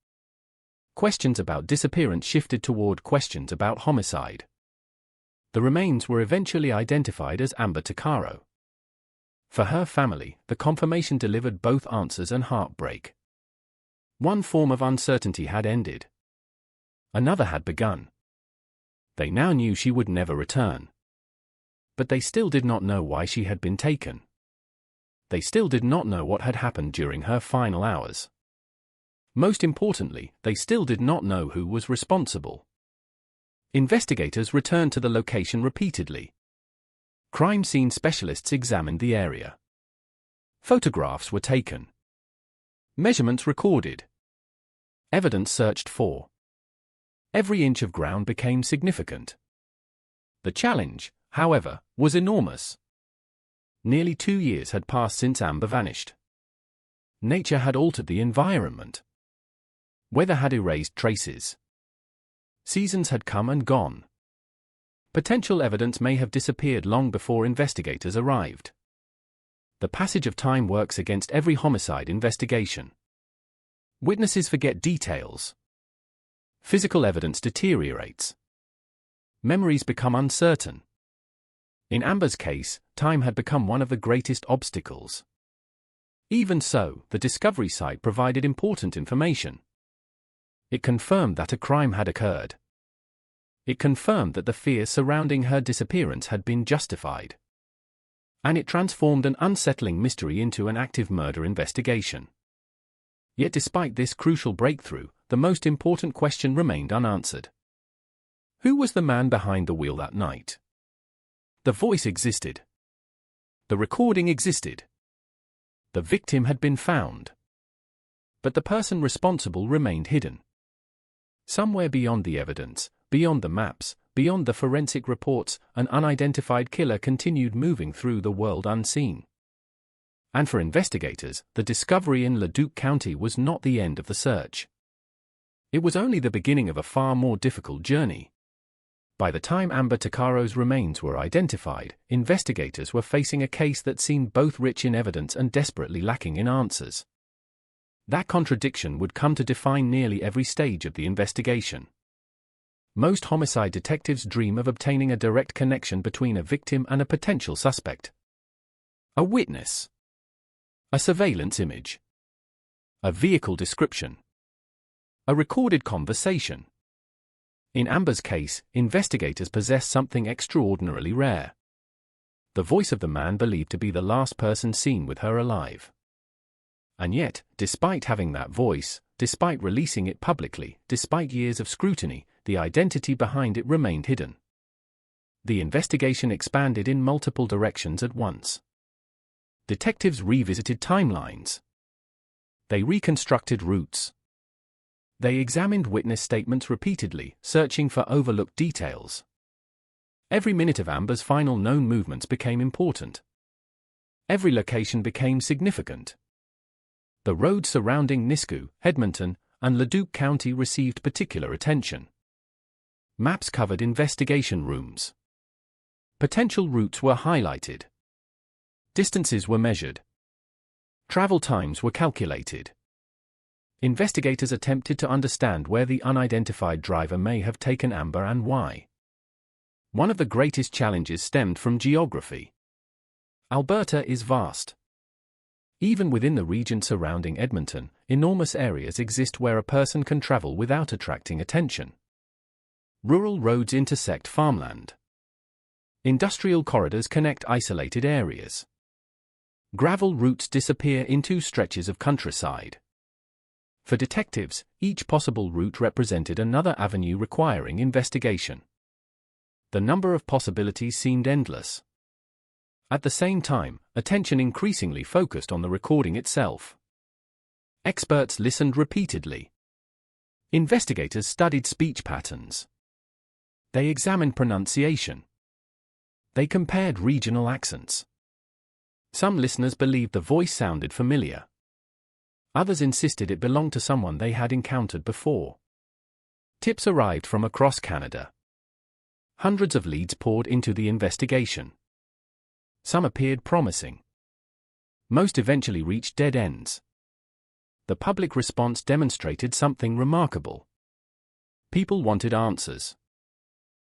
Questions about disappearance shifted toward questions about homicide. The remains were eventually identified as Amber Tuccaro. For her family, the confirmation delivered both answers and heartbreak. One form of uncertainty had ended. Another had begun. They now knew she would never return. But they still did not know why she had been taken. They still did not know what had happened during her final hours. Most importantly, they still did not know who was responsible. Investigators returned to the location repeatedly. Crime scene specialists examined the area. Photographs were taken. Measurements recorded. Evidence searched for. Every inch of ground became significant. The challenge, however, was enormous. Nearly 2 years had passed since Amber vanished. Nature had altered the environment. Weather had erased traces. Seasons had come and gone. Potential evidence may have disappeared long before investigators arrived. The passage of time works against every homicide investigation. Witnesses forget details. Physical evidence deteriorates. Memories become uncertain. In Amber's case, time had become one of the greatest obstacles. Even so, the discovery site provided important information. It confirmed that a crime had occurred. It confirmed that the fear surrounding her disappearance had been justified. And it transformed an unsettling mystery into an active murder investigation. Yet despite this crucial breakthrough, the most important question remained unanswered. Who was the man behind the wheel that night? The voice existed. The recording existed. The victim had been found. But the person responsible remained hidden. Somewhere beyond the evidence, beyond the maps, beyond the forensic reports, an unidentified killer continued moving through the world unseen. And for investigators, the discovery in Leduc County was not the end of the search. It was only the beginning of a far more difficult journey. By the time Amber Tuccaro's remains were identified, investigators were facing a case that seemed both rich in evidence and desperately lacking in answers. That contradiction would come to define nearly every stage of the investigation. Most homicide detectives dream of obtaining a direct connection between a victim and a potential suspect. A witness. A surveillance image. A vehicle description. A recorded conversation. In Amber's case, investigators possessed something extraordinarily rare. The voice of the man believed to be the last person seen with her alive. And yet, despite having that voice, despite releasing it publicly, despite years of scrutiny, the identity behind it remained hidden. The investigation expanded in multiple directions at once. Detectives revisited timelines. They reconstructed routes. They examined witness statements repeatedly, searching for overlooked details. Every minute of Amber's final known movements became important. Every location became significant. The roads surrounding Nisku, Edmonton, and Leduc County received particular attention. Maps covered investigation rooms. Potential routes were highlighted. Distances were measured. Travel times were calculated. Investigators attempted to understand where the unidentified driver may have taken Amber and why. One of the greatest challenges stemmed from geography. Alberta is vast. Even within the region surrounding Edmonton, enormous areas exist where a person can travel without attracting attention. Rural roads intersect farmland. Industrial corridors connect isolated areas. Gravel routes disappear into stretches of countryside. For detectives, each possible route represented another avenue requiring investigation. The number of possibilities seemed endless. At the same time, attention increasingly focused on the recording itself. Experts listened repeatedly. Investigators studied speech patterns. They examined pronunciation. They compared regional accents. Some listeners believed the voice sounded familiar. Others insisted it belonged to someone they had encountered before. Tips arrived from across Canada. Hundreds of leads poured into the investigation. Some appeared promising. Most eventually reached dead ends. The public response demonstrated something remarkable. People wanted answers.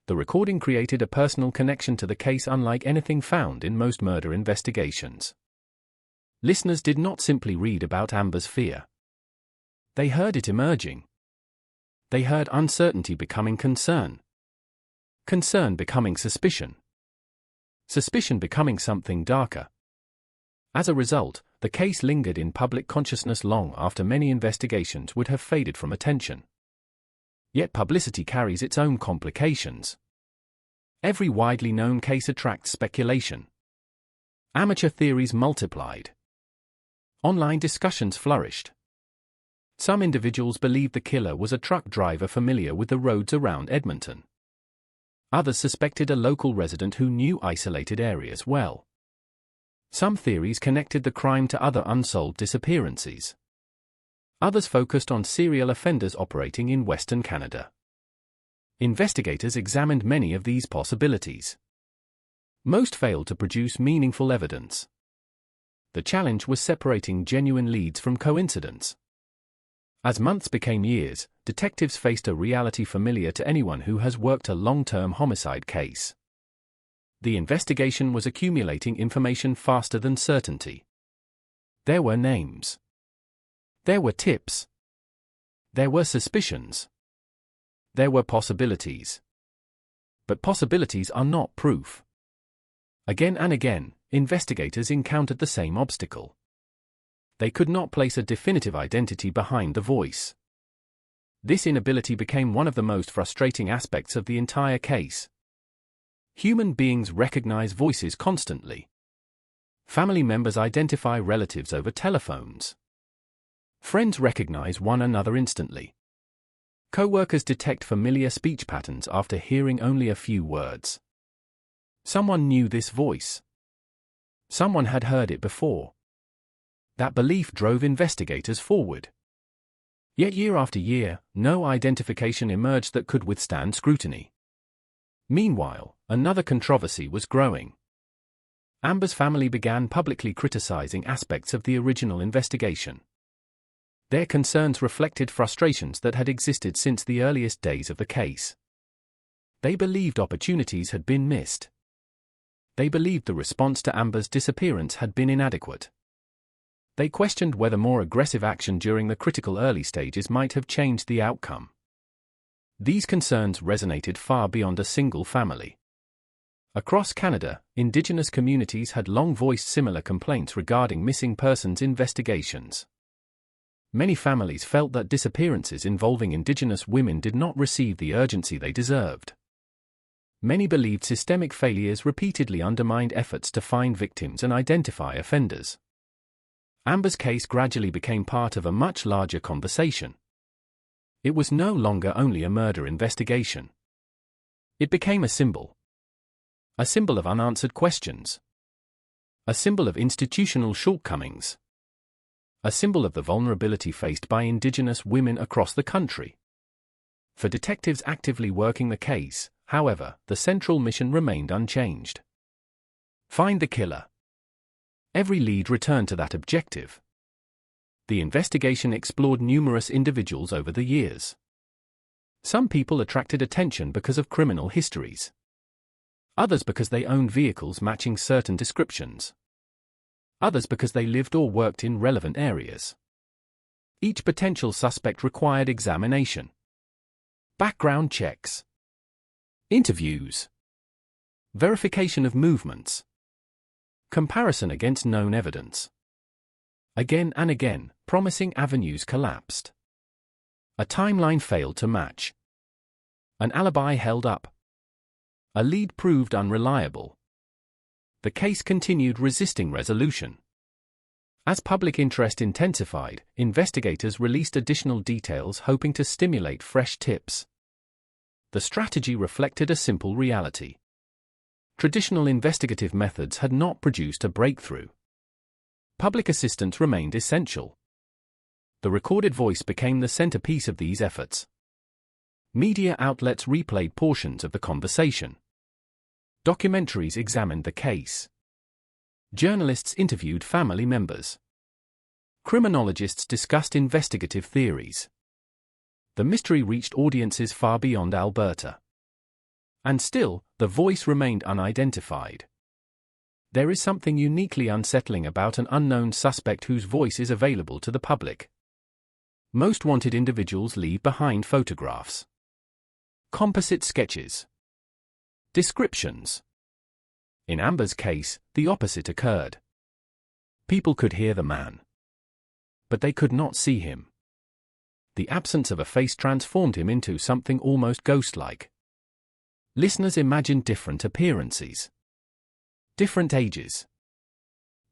The recording created a personal connection to the case unlike anything found in most murder investigations. Listeners did not simply read about Amber's fear. They heard it emerging. They heard uncertainty becoming concern. Concern becoming suspicion. Suspicion becoming something darker. As a result, the case lingered in public consciousness long after many investigations would have faded from attention. Yet publicity carries its own complications. Every widely known case attracts speculation. Amateur theories multiplied. Online discussions flourished. Some individuals believed the killer was a truck driver familiar with the roads around Edmonton. Others suspected a local resident who knew isolated areas well. Some theories connected the crime to other unsolved disappearances. Others focused on serial offenders operating in Western Canada. Investigators examined many of these possibilities. Most failed to produce meaningful evidence. The challenge was separating genuine leads from coincidence. As months became years, detectives faced a reality familiar to anyone who has worked a long-term homicide case. The investigation was accumulating information faster than certainty. There were names. There were tips. There were suspicions. There were possibilities. But possibilities are not proof. Again and again, investigators encountered the same obstacle. They could not place a definitive identity behind the voice. This inability became one of the most frustrating aspects of the entire case. Human beings recognize voices constantly. Family members identify relatives over telephones. Friends recognize one another instantly. Co-workers detect familiar speech patterns after hearing only a few words. Someone knew this voice. Someone had heard it before. That belief drove investigators forward. Yet year after year, no identification emerged that could withstand scrutiny. Meanwhile, another controversy was growing. Amber's family began publicly criticizing aspects of the original investigation. Their concerns reflected frustrations that had existed since the earliest days of the case. They believed opportunities had been missed. They believed the response to Amber's disappearance had been inadequate. They questioned whether more aggressive action during the critical early stages might have changed the outcome. These concerns resonated far beyond a single family. Across Canada, Indigenous communities had long voiced similar complaints regarding missing persons investigations. Many families felt that disappearances involving Indigenous women did not receive the urgency they deserved. Many believed systemic failures repeatedly undermined efforts to find victims and identify offenders. Amber's case gradually became part of a much larger conversation. It was no longer only a murder investigation. It became a symbol. A symbol of unanswered questions. A symbol of institutional shortcomings. A symbol of the vulnerability faced by Indigenous women across the country. For detectives actively working the case, however, the central mission remained unchanged. Find the killer. Every lead returned to that objective. The investigation explored numerous individuals over the years. Some people attracted attention because of criminal histories. Others because they owned vehicles matching certain descriptions. Others because they lived or worked in relevant areas. Each potential suspect required examination. Background checks. Interviews. Verification of movements. Comparison against known evidence. Again and again, promising avenues collapsed. A timeline failed to match. An alibi held up. A lead proved unreliable. The case continued resisting resolution. As public interest intensified, investigators released additional details hoping to stimulate fresh tips. The strategy reflected a simple reality. Traditional investigative methods had not produced a breakthrough. Public assistance remained essential. The recorded voice became the centerpiece of these efforts. Media outlets replayed portions of the conversation. Documentaries examined the case. Journalists interviewed family members. Criminologists discussed investigative theories. The mystery reached audiences far beyond Alberta. And still, the voice remained unidentified. There is something uniquely unsettling about an unknown suspect whose voice is available to the public. Most wanted individuals leave behind photographs, composite sketches, descriptions. In Amber's case, the opposite occurred. People could hear the man, but they could not see him. The absence of a face transformed him into something almost ghost-like. Listeners imagined different appearances, different ages,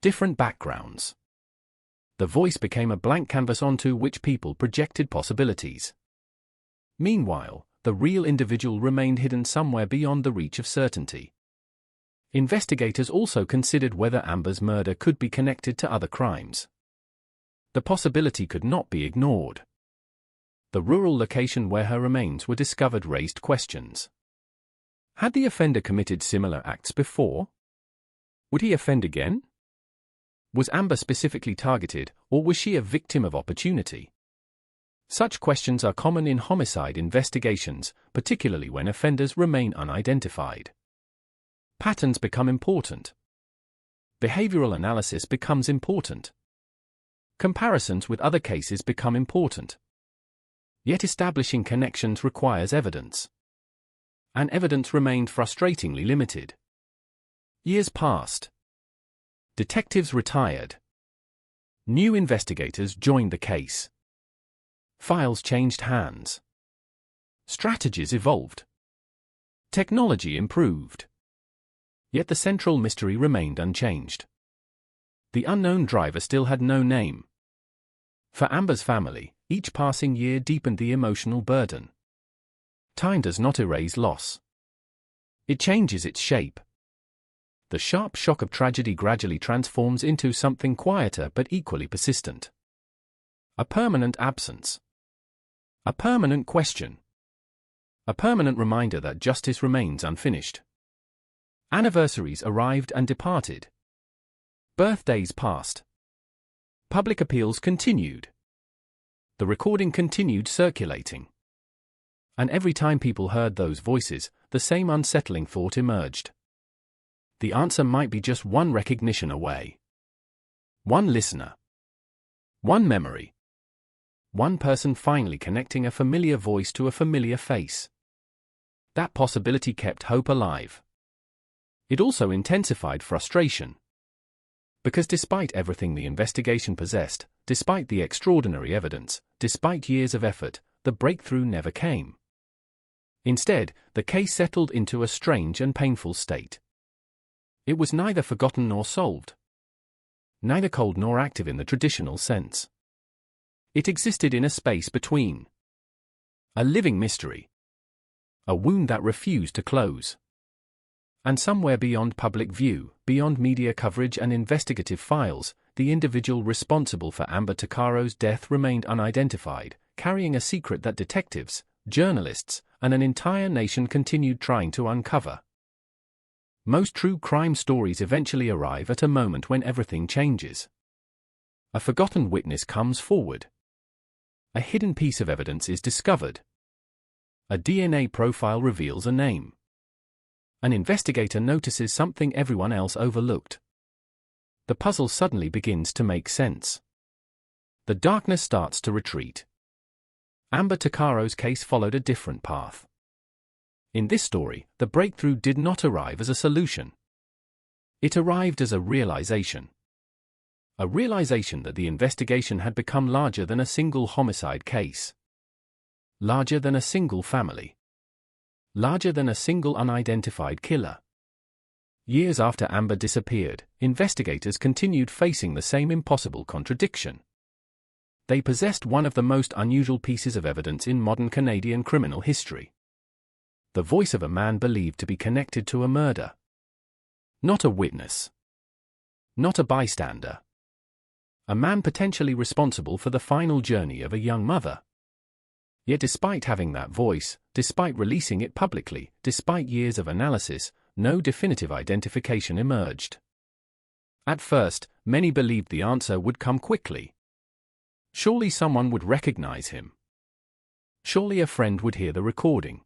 different backgrounds. The voice became a blank canvas onto which people projected possibilities. Meanwhile, the real individual remained hidden somewhere beyond the reach of certainty. Investigators also considered whether Amber's murder could be connected to other crimes. The possibility could not be ignored. The rural location where her remains were discovered raised questions. Had the offender committed similar acts before? Would he offend again? Was Amber specifically targeted, or was she a victim of opportunity? Such questions are common in homicide investigations, particularly when offenders remain unidentified. Patterns become important. Behavioral analysis becomes important. Comparisons with other cases become important. Yet establishing connections requires evidence. And evidence remained frustratingly limited. Years passed. Detectives retired. New investigators joined the case. Files changed hands. Strategies evolved. Technology improved. Yet the central mystery remained unchanged. The unknown driver still had no name. For Amber's family, each passing year deepened the emotional burden. Time does not erase loss. It changes its shape. The sharp shock of tragedy gradually transforms into something quieter but equally persistent. A permanent absence. A permanent question. A permanent reminder that justice remains unfinished. Anniversaries arrived and departed. Birthdays passed. Public appeals continued. The recording continued circulating. And every time people heard those voices, the same unsettling thought emerged. The answer might be just one recognition away. One listener. One memory. One person finally connecting a familiar voice to a familiar face. That possibility kept hope alive. It also intensified frustration. Because despite everything the investigation possessed, despite the extraordinary evidence, despite years of effort, the breakthrough never came. Instead, the case settled into a strange and painful state. It was neither forgotten nor solved. Neither cold nor active in the traditional sense. It existed in a space between. A living mystery. A wound that refused to close. And somewhere beyond public view, beyond media coverage and investigative files, the individual responsible for Amber Tucaro's death remained unidentified, carrying a secret that detectives, journalists, and an entire nation continued trying to uncover. Most true crime stories eventually arrive at a moment when everything changes. A forgotten witness comes forward. A hidden piece of evidence is discovered. A DNA profile reveals a name. An investigator notices something everyone else overlooked. The puzzle suddenly begins to make sense. The darkness starts to retreat. Amber Tucaro's case followed a different path. In this story, the breakthrough did not arrive as a solution. It arrived as a realization. A realization that the investigation had become larger than a single homicide case. Larger than a single family. Larger than a single unidentified killer. Years after Amber disappeared, investigators continued facing the same impossible contradiction. They possessed one of the most unusual pieces of evidence in modern Canadian criminal history. The voice of a man believed to be connected to a murder. Not a witness. Not a bystander. A man potentially responsible for the final journey of a young mother. Yet despite having that voice, despite releasing it publicly, despite years of analysis, no definitive identification emerged. At first, many believed the answer would come quickly. Surely someone would recognize him. Surely a friend would hear the recording.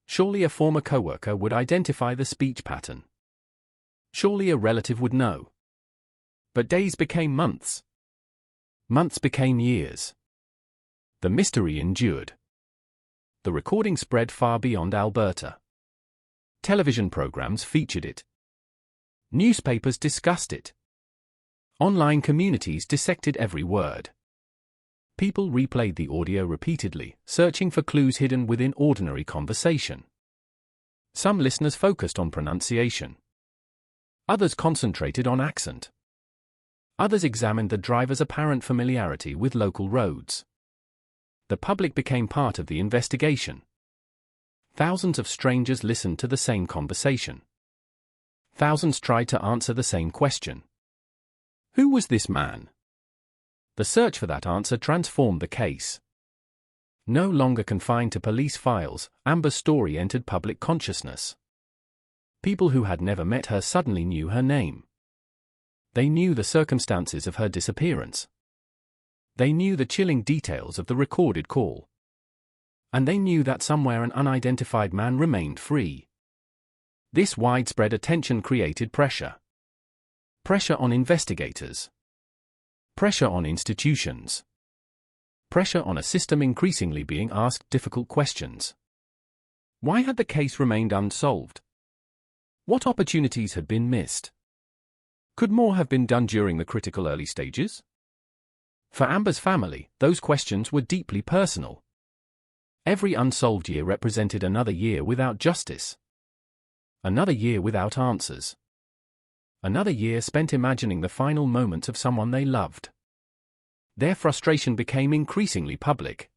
Surely a former coworker would identify the speech pattern. Surely a relative would know. But days became months. Months became years. The mystery endured. The recording spread far beyond Alberta. Television programs featured it. Newspapers discussed it. Online communities dissected every word. People replayed the audio repeatedly, searching for clues hidden within ordinary conversation. Some listeners focused on pronunciation. Others concentrated on accent. Others examined the driver's apparent familiarity with local roads. The public became part of the investigation. Thousands of strangers listened to the same conversation. Thousands tried to answer the same question. Who was this man? The search for that answer transformed the case. No longer confined to police files, Amber's story entered public consciousness. People who had never met her suddenly knew her name. They knew the circumstances of her disappearance. They knew the chilling details of the recorded call. And they knew that somewhere an unidentified man remained free. This widespread attention created pressure. Pressure on investigators. Pressure on institutions. Pressure on a system increasingly being asked difficult questions. Why had the case remained unsolved? What opportunities had been missed? Could more have been done during the critical early stages? For Amber's family, those questions were deeply personal. Every unsolved year represented another year without justice. Another year without answers. Another year spent imagining the final moments of someone they loved. Their frustration became increasingly public.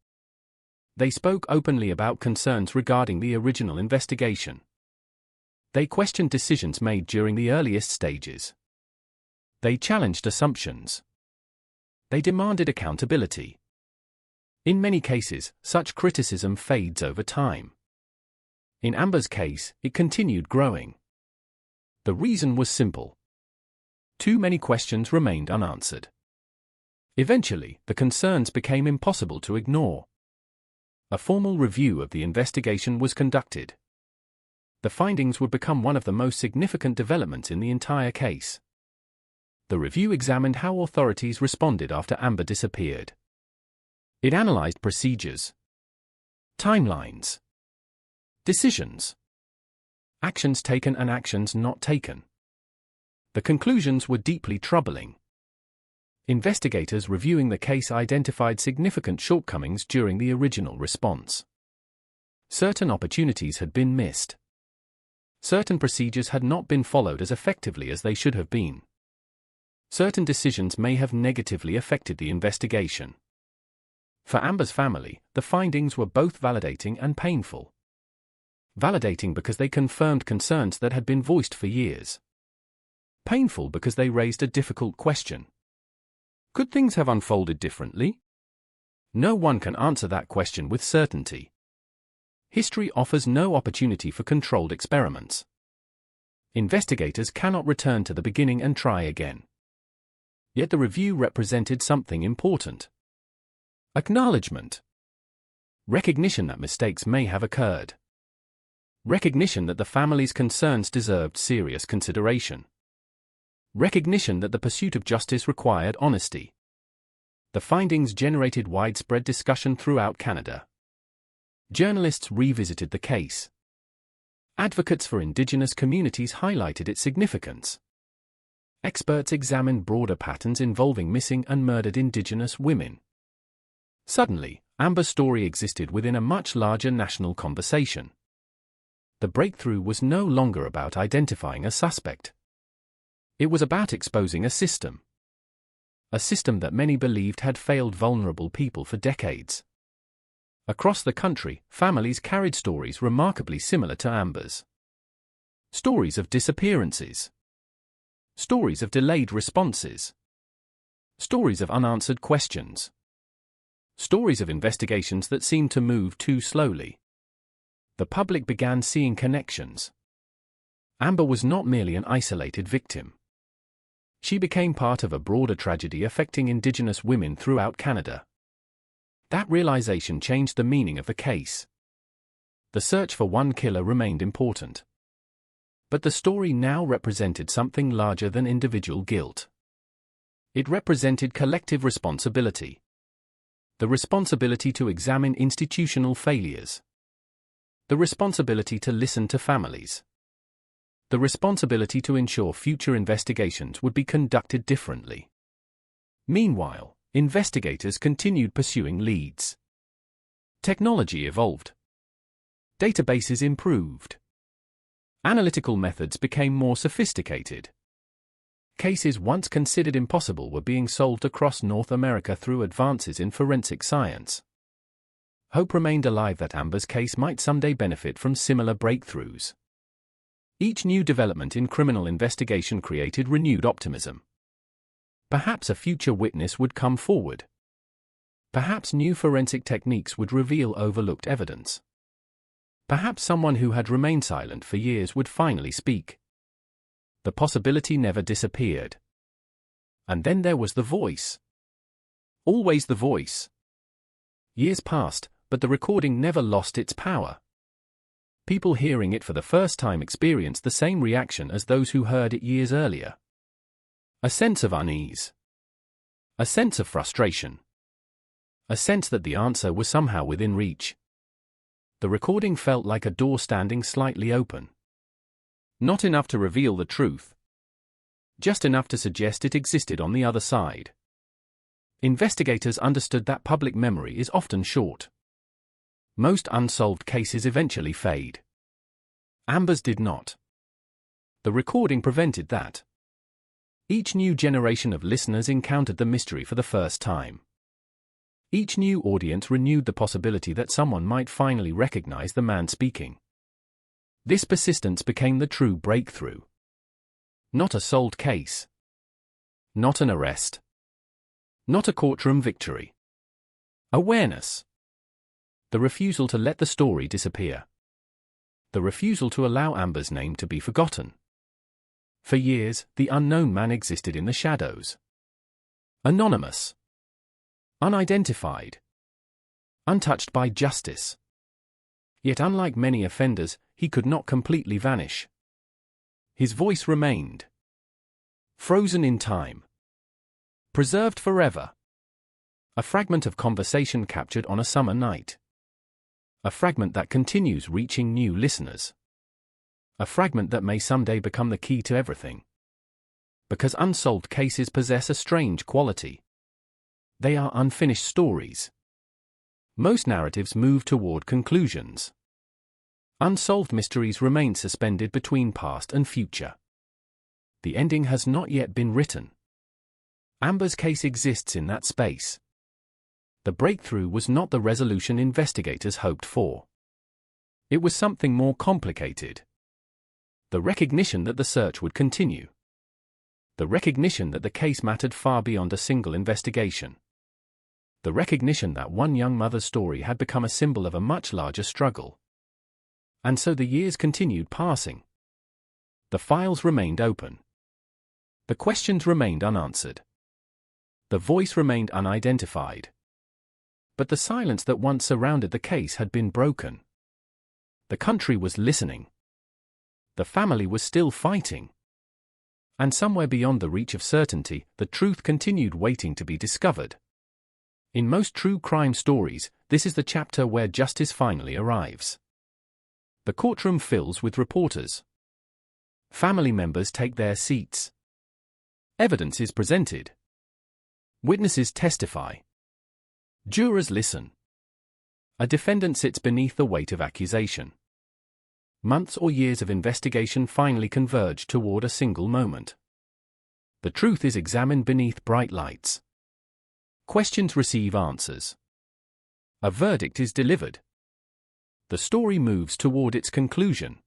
They spoke openly about concerns regarding the original investigation. They questioned decisions made during the earliest stages. They challenged assumptions. They demanded accountability. In many cases, such criticism fades over time. In Amber's case, it continued growing. The reason was simple. Too many questions remained unanswered. Eventually, the concerns became impossible to ignore. A formal review of the investigation was conducted. The findings would become one of the most significant developments in the entire case. The review examined how authorities responded after Amber disappeared. It analyzed procedures, timelines, decisions, actions taken and actions not taken. The conclusions were deeply troubling. Investigators reviewing the case identified significant shortcomings during the original response. Certain opportunities had been missed. Certain procedures had not been followed as effectively as they should have been. Certain decisions may have negatively affected the investigation. For Amber's family, the findings were both validating and painful. Validating because they confirmed concerns that had been voiced for years. Painful because they raised a difficult question. Could things have unfolded differently? No one can answer that question with certainty. History offers no opportunity for controlled experiments. Investigators cannot return to the beginning and try again. Yet the review represented something important. Acknowledgement. Recognition that mistakes may have occurred. Recognition that the family's concerns deserved serious consideration. Recognition that the pursuit of justice required honesty. The findings generated widespread discussion throughout Canada. Journalists revisited the case. Advocates for indigenous communities highlighted its significance. Experts examined broader patterns involving missing and murdered indigenous women. Suddenly, Amber's story existed within a much larger national conversation. The breakthrough was no longer about identifying a suspect. It was about exposing a system that many believed had failed vulnerable people for decades. Across the country, families carried stories remarkably similar to Amber's. Stories of disappearances. Stories of delayed responses. Stories of unanswered questions. Stories of investigations that seemed to move too slowly. The public began seeing connections. Amber was not merely an isolated victim. She became part of a broader tragedy affecting Indigenous women throughout Canada. That realization changed the meaning of the case. The search for one killer remained important. But the story now represented something larger than individual guilt. It represented collective responsibility. The responsibility to examine institutional failures. The responsibility to listen to families. The responsibility to ensure future investigations would be conducted differently. Meanwhile, investigators continued pursuing leads. Technology evolved. Databases improved. Analytical methods became more sophisticated. Cases once considered impossible were being solved across North America through advances in forensic science. Hope remained alive that Amber's case might someday benefit from similar breakthroughs. Each new development in criminal investigation created renewed optimism. Perhaps a future witness would come forward. Perhaps new forensic techniques would reveal overlooked evidence. Perhaps someone who had remained silent for years would finally speak. The possibility never disappeared. And then there was the voice. Always the voice. Years passed, but the recording never lost its power. People hearing it for the first time experienced the same reaction as those who heard it years earlier. A sense of unease. A sense of frustration. A sense that the answer was somehow within reach. The recording felt like a door standing slightly open. Not enough to reveal the truth. Just enough to suggest it existed on the other side. Investigators understood that public memory is often short. Most unsolved cases eventually fade. Amber's did not. The recording prevented that. Each new generation of listeners encountered the mystery for the first time. Each new audience renewed the possibility that someone might finally recognize the man speaking. This persistence became the true breakthrough. Not a solved case. Not an arrest. Not a courtroom victory. Awareness. The refusal to let the story disappear. The refusal to allow Amber's name to be forgotten. For years, the unknown man existed in the shadows. Anonymous. Unidentified. Untouched by justice. Yet unlike many offenders, he could not completely vanish. His voice remained. Frozen in time. Preserved forever. A fragment of conversation captured on a summer night. A fragment that continues reaching new listeners. A fragment that may someday become the key to everything. Because unsolved cases possess a strange quality. They are unfinished stories. Most narratives move toward conclusions. Unsolved mysteries remain suspended between past and future. The ending has not yet been written. Amber's case exists in that space. The breakthrough was not the resolution investigators hoped for. It was something more complicated. The recognition that the search would continue. The recognition that the case mattered far beyond a single investigation. The recognition that one young mother's story had become a symbol of a much larger struggle. And so the years continued passing. The files remained open. The questions remained unanswered. The voice remained unidentified. But the silence that once surrounded the case had been broken. The country was listening. The family was still fighting. And somewhere beyond the reach of certainty, the truth continued waiting to be discovered. In most true crime stories, this is the chapter where justice finally arrives. The courtroom fills with reporters. Family members take their seats. Evidence is presented. Witnesses testify. Jurors listen. A defendant sits beneath the weight of accusation. Months or years of investigation finally converge toward a single moment. The truth is examined beneath bright lights. Questions receive answers. A verdict is delivered. The story moves toward its conclusion.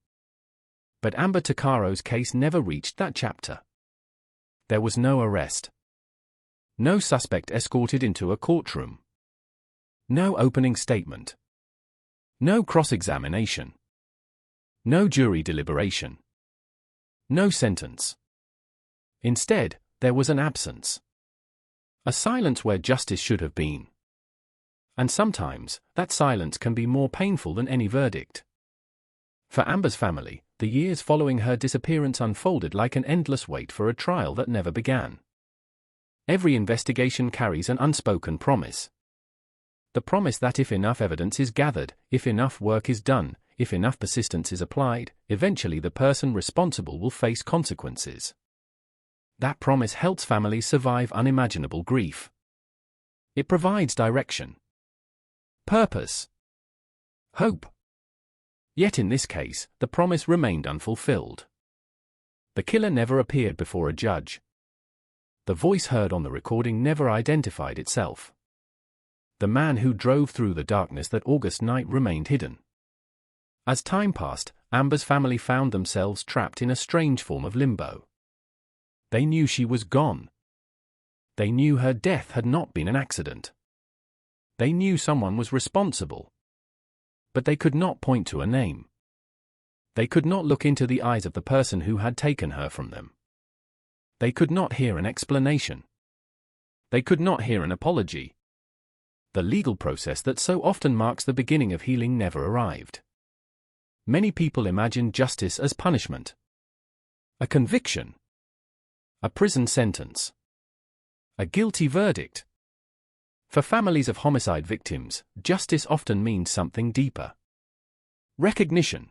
But Amber Tucaro's case never reached that chapter. There was no arrest. No suspect escorted into a courtroom. No opening statement. No cross-examination. No jury deliberation. No sentence. Instead, there was an absence. A silence where justice should have been. And sometimes, that silence can be more painful than any verdict. For Amber's family, the years following her disappearance unfolded like an endless wait for a trial that never began. Every investigation carries an unspoken promise. The promise that if enough evidence is gathered, if enough work is done, if enough persistence is applied, eventually the person responsible will face consequences. That promise helps families survive unimaginable grief. It provides direction, purpose, hope. Yet in this case, the promise remained unfulfilled. The killer never appeared before a judge. The voice heard on the recording never identified itself. The man who drove through the darkness that August night remained hidden. As time passed, Amber's family found themselves trapped in a strange form of limbo. They knew she was gone. They knew her death had not been an accident. They knew someone was responsible. But they could not point to a name. They could not look into the eyes of the person who had taken her from them. They could not hear an explanation. They could not hear an apology. The legal process that so often marks the beginning of healing never arrived. Many people imagine justice as punishment. A conviction. A prison sentence. A guilty verdict. For families of homicide victims, justice often means something deeper. Recognition.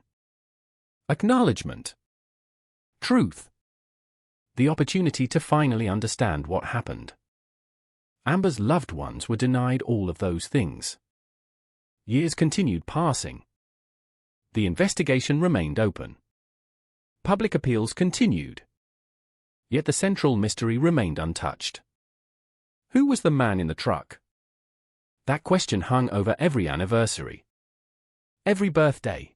Acknowledgement. Truth. The opportunity to finally understand what happened. Amber's loved ones were denied all of those things. Years continued passing. The investigation remained open. Public appeals continued. Yet the central mystery remained untouched. Who was the man in the truck? That question hung over every anniversary. Every birthday.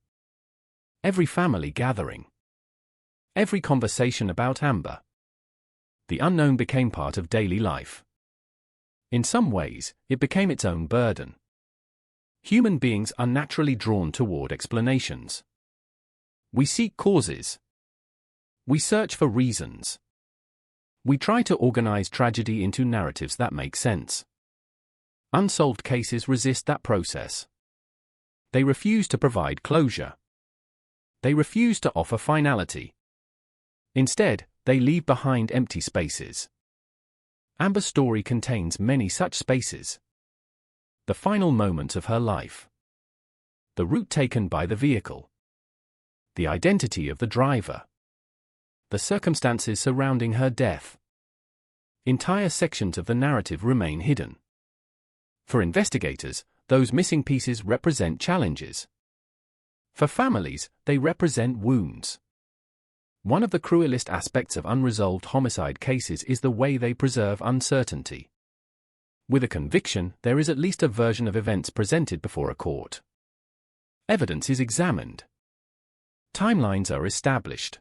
Every family gathering. Every conversation about Amber. The unknown became part of daily life. In some ways, it became its own burden. Human beings are naturally drawn toward explanations. We seek causes. We search for reasons. We try to organize tragedy into narratives that make sense. Unsolved cases resist that process. They refuse to provide closure. They refuse to offer finality. Instead, they leave behind empty spaces. Amber's story contains many such spaces. The final moments of her life. The route taken by the vehicle. The identity of the driver. The circumstances surrounding her death. Entire sections of the narrative remain hidden. For investigators, those missing pieces represent challenges. For families, they represent wounds. One of the cruelest aspects of unresolved homicide cases is the way they preserve uncertainty. With a conviction, there is at least a version of events presented before a court. Evidence is examined. Timelines are established.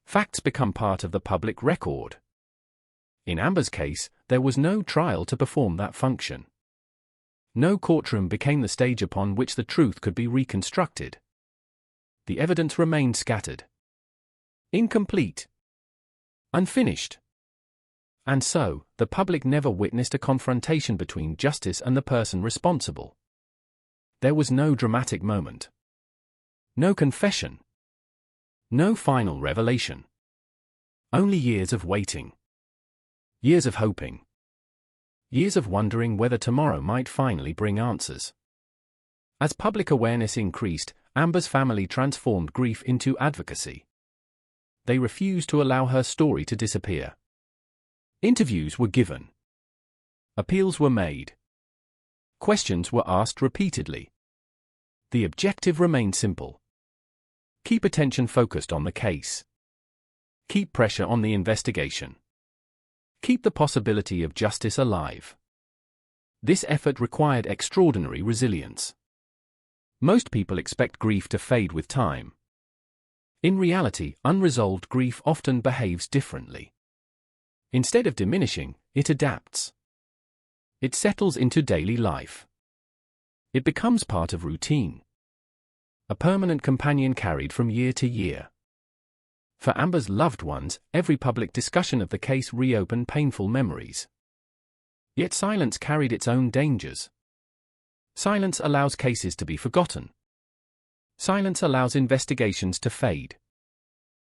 Facts become part of the public record. In Amber's case, there was no trial to perform that function. No courtroom became the stage upon which the truth could be reconstructed. The evidence remained scattered. Incomplete. Unfinished. And so, the public never witnessed a confrontation between justice and the person responsible. There was no dramatic moment. No confession. No final revelation. Only years of waiting. Years of hoping. Years of wondering whether tomorrow might finally bring answers. As public awareness increased, Amber's family transformed grief into advocacy. They refused to allow her story to disappear. Interviews were given. Appeals were made. Questions were asked repeatedly. The objective remained simple. Keep attention focused on the case. Keep pressure on the investigation. Keep the possibility of justice alive. This effort required extraordinary resilience. Most people expect grief to fade with time. In reality, unresolved grief often behaves differently. Instead of diminishing, it adapts. It settles into daily life. It becomes part of routine. A permanent companion carried from year to year. For Amber's loved ones, every public discussion of the case reopened painful memories. Yet silence carried its own dangers. Silence allows cases to be forgotten. Silence allows investigations to fade.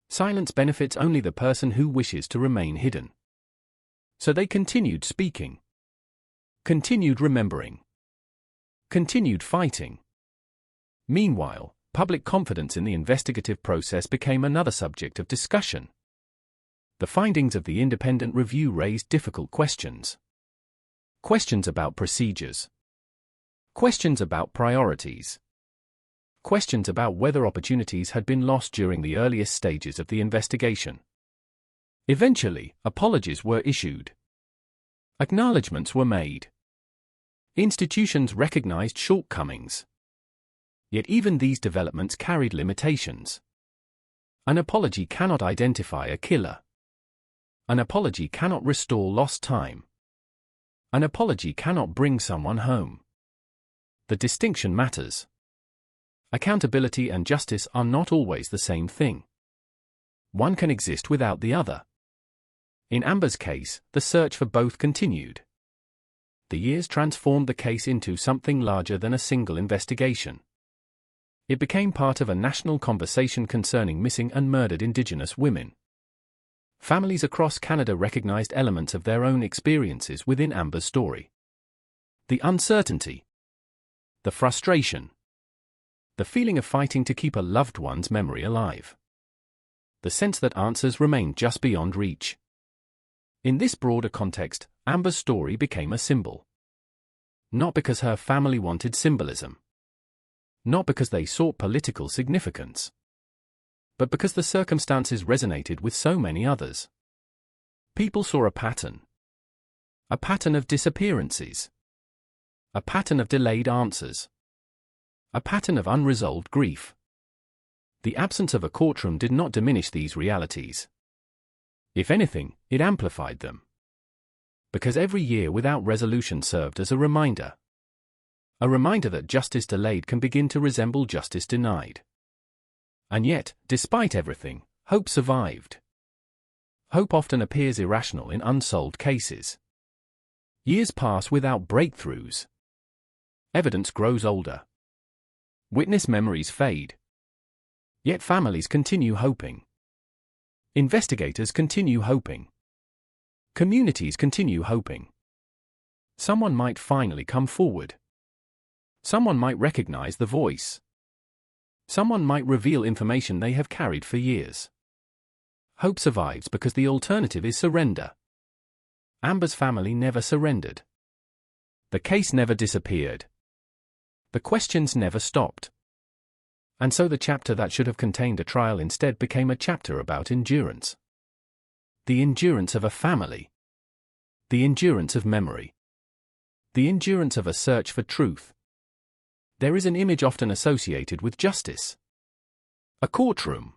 Silence benefits only the person who wishes to remain hidden. So they continued speaking. Continued remembering. Continued fighting. Meanwhile, public confidence in the investigative process became another subject of discussion. The findings of the independent review raised difficult questions. Questions about procedures. Questions about priorities. Questions about whether opportunities had been lost during the earliest stages of the investigation. Eventually, apologies were issued. Acknowledgements were made. Institutions recognized shortcomings. Yet even these developments carried limitations. An apology cannot identify a killer. An apology cannot restore lost time. An apology cannot bring someone home. The distinction matters. Accountability and justice are not always the same thing. One can exist without the other. In Amber's case, the search for both continued. The years transformed the case into something larger than a single investigation. It became part of a national conversation concerning missing and murdered Indigenous women. Families across Canada recognized elements of their own experiences within Amber's story. The uncertainty. The frustration. The feeling of fighting to keep a loved one's memory alive. The sense that answers remained just beyond reach. In this broader context, Amber's story became a symbol. Not because her family wanted symbolism. Not because they sought political significance. But because the circumstances resonated with so many others. People saw a pattern. A pattern of disappearances. A pattern of delayed answers. A pattern of unresolved grief. The absence of a courtroom did not diminish these realities. If anything, it amplified them. Because every year without resolution served as a reminder. A reminder that justice delayed can begin to resemble justice denied. And yet, despite everything, hope survived. Hope often appears irrational in unsolved cases. Years pass without breakthroughs. Evidence grows older. Witness memories fade. Yet families continue hoping. Investigators continue hoping. Communities continue hoping. Someone might finally come forward. Someone might recognize the voice. Someone might reveal information they have carried for years. Hope survives because the alternative is surrender. Amber's family never surrendered. The case never disappeared. The questions never stopped. And so the chapter that should have contained a trial instead became a chapter about endurance. The endurance of a family. The endurance of memory. The endurance of a search for truth. There is an image often associated with justice. A courtroom.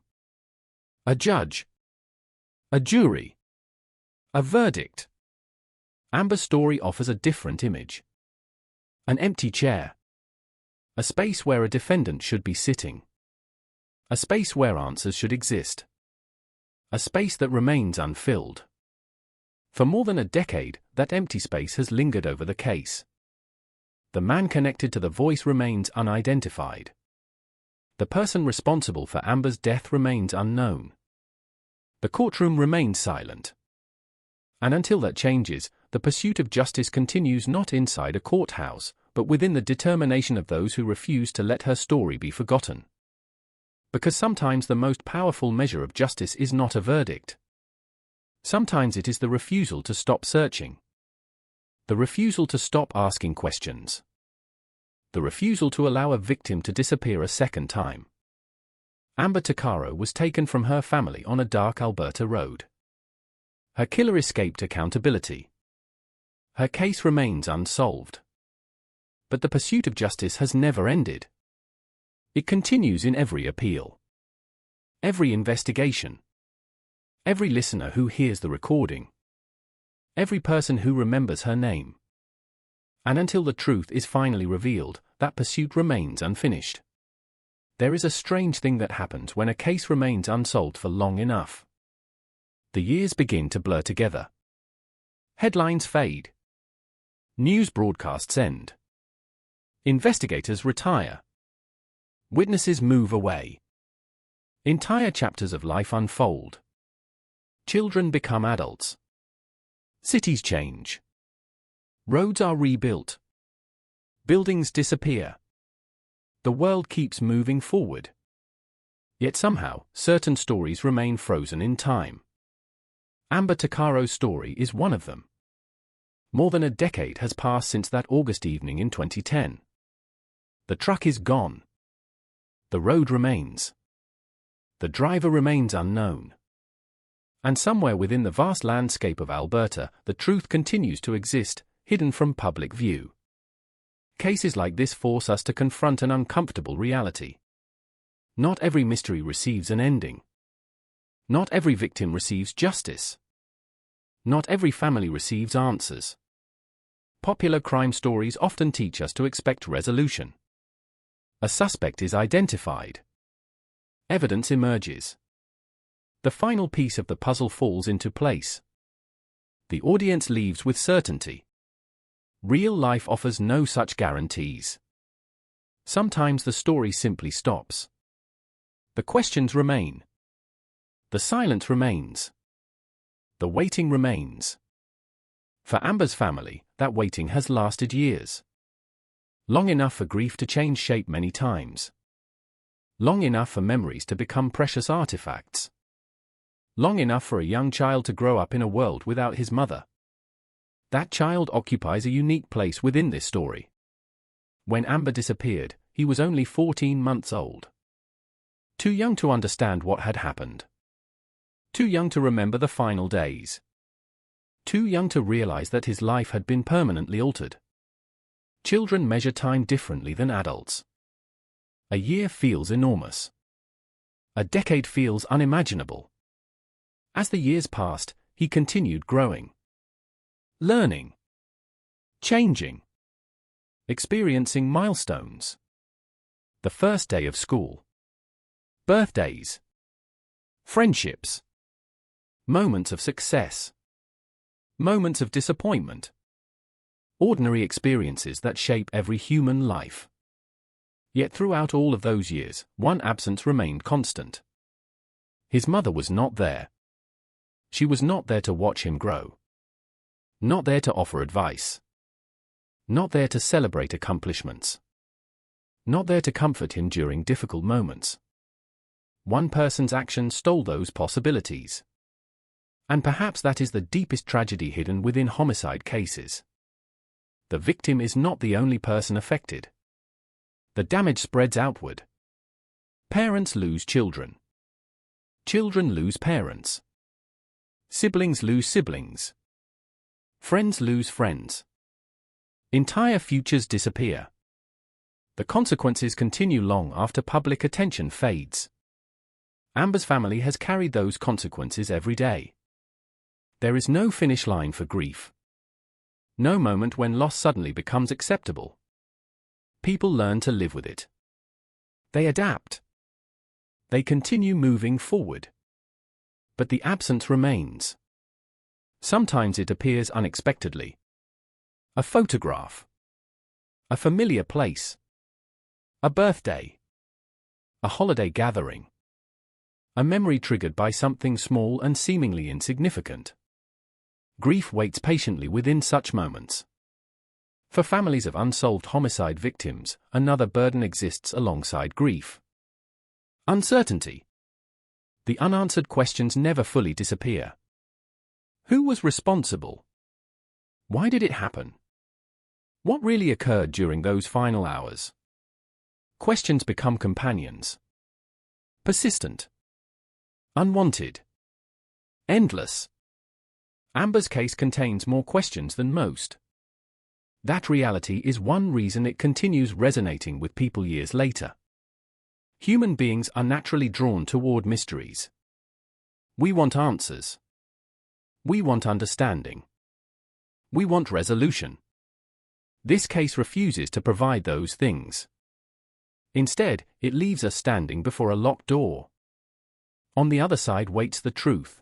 A judge. A jury. A verdict. Amber's story offers a different image. An empty chair. A space where a defendant should be sitting. A space where answers should exist. A space that remains unfilled. For more than a decade, that empty space has lingered over the case. The man connected to the voice remains unidentified. The person responsible for Amber's death remains unknown. The courtroom remains silent. And until that changes, the pursuit of justice continues not inside a courthouse, but within the determination of those who refuse to let her story be forgotten. Because sometimes the most powerful measure of justice is not a verdict. Sometimes it is the refusal to stop searching. The refusal to stop asking questions. The refusal to allow a victim to disappear a second time. Amber Tuccaro was taken from her family on a dark Alberta road. Her killer escaped accountability. Her case remains unsolved. But the pursuit of justice has never ended. It continues in every appeal, every investigation, every listener who hears the recording, every person who remembers her name. And until the truth is finally revealed, that pursuit remains unfinished. There is a strange thing that happens when a case remains unsolved for long enough. The years begin to blur together. Headlines fade. News broadcasts end. Investigators retire. Witnesses move away. Entire chapters of life unfold. Children become adults. Cities change. Roads are rebuilt. Buildings disappear. The world keeps moving forward. Yet somehow, certain stories remain frozen in time. Amber Tuccaro's story is one of them. More than a decade has passed since that August evening in 2010. The truck is gone. The road remains. The driver remains unknown. And somewhere within the vast landscape of Alberta, the truth continues to exist, hidden from public view. Cases like this force us to confront an uncomfortable reality. Not every mystery receives an ending. Not every victim receives justice. Not every family receives answers. Popular crime stories often teach us to expect resolution. A suspect is identified. Evidence emerges. The final piece of the puzzle falls into place. The audience leaves with certainty. Real life offers no such guarantees. Sometimes the story simply stops. The questions remain. The silence remains. The waiting remains. For Amber's family, that waiting has lasted years. Long enough for grief to change shape many times. Long enough for memories to become precious artifacts. Long enough for a young child to grow up in a world without his mother. That child occupies a unique place within this story. When Amber disappeared, he was only 14 months old. Too young to understand what had happened. Too young to remember the final days. Too young to realize that his life had been permanently altered. Children measure time differently than adults. A year feels enormous. A decade feels unimaginable. As the years passed, he continued growing. Learning. Changing. Experiencing milestones. The first day of school. Birthdays. Friendships. Moments of success. Moments of disappointment. Ordinary experiences that shape every human life. Yet throughout all of those years, one absence remained constant. His mother was not there. She was not there to watch him grow. Not there to offer advice. Not there to celebrate accomplishments. Not there to comfort him during difficult moments. One person's action stole those possibilities. And perhaps that is the deepest tragedy hidden within homicide cases. The victim is not the only person affected. The damage spreads outward. Parents lose children. Children lose parents. Siblings lose siblings. Friends lose friends. Entire futures disappear. The consequences continue long after public attention fades. Amber's family has carried those consequences every day. There is no finish line for grief. No moment when loss suddenly becomes acceptable. People learn to live with it. They adapt. They continue moving forward. But the absence remains. Sometimes it appears unexpectedly. A photograph. A familiar place. A birthday. A holiday gathering. A memory triggered by something small and seemingly insignificant. Grief waits patiently within such moments. For families of unsolved homicide victims, another burden exists alongside grief. Uncertainty. The unanswered questions never fully disappear. Who was responsible? Why did it happen? What really occurred during those final hours? Questions become companions. Persistent. Unwanted. Endless. Amber's case contains more questions than most. That reality is one reason it continues resonating with people years later. Human beings are naturally drawn toward mysteries. We want answers. We want understanding. We want resolution. This case refuses to provide those things. Instead, it leaves us standing before a locked door. On the other side waits the truth.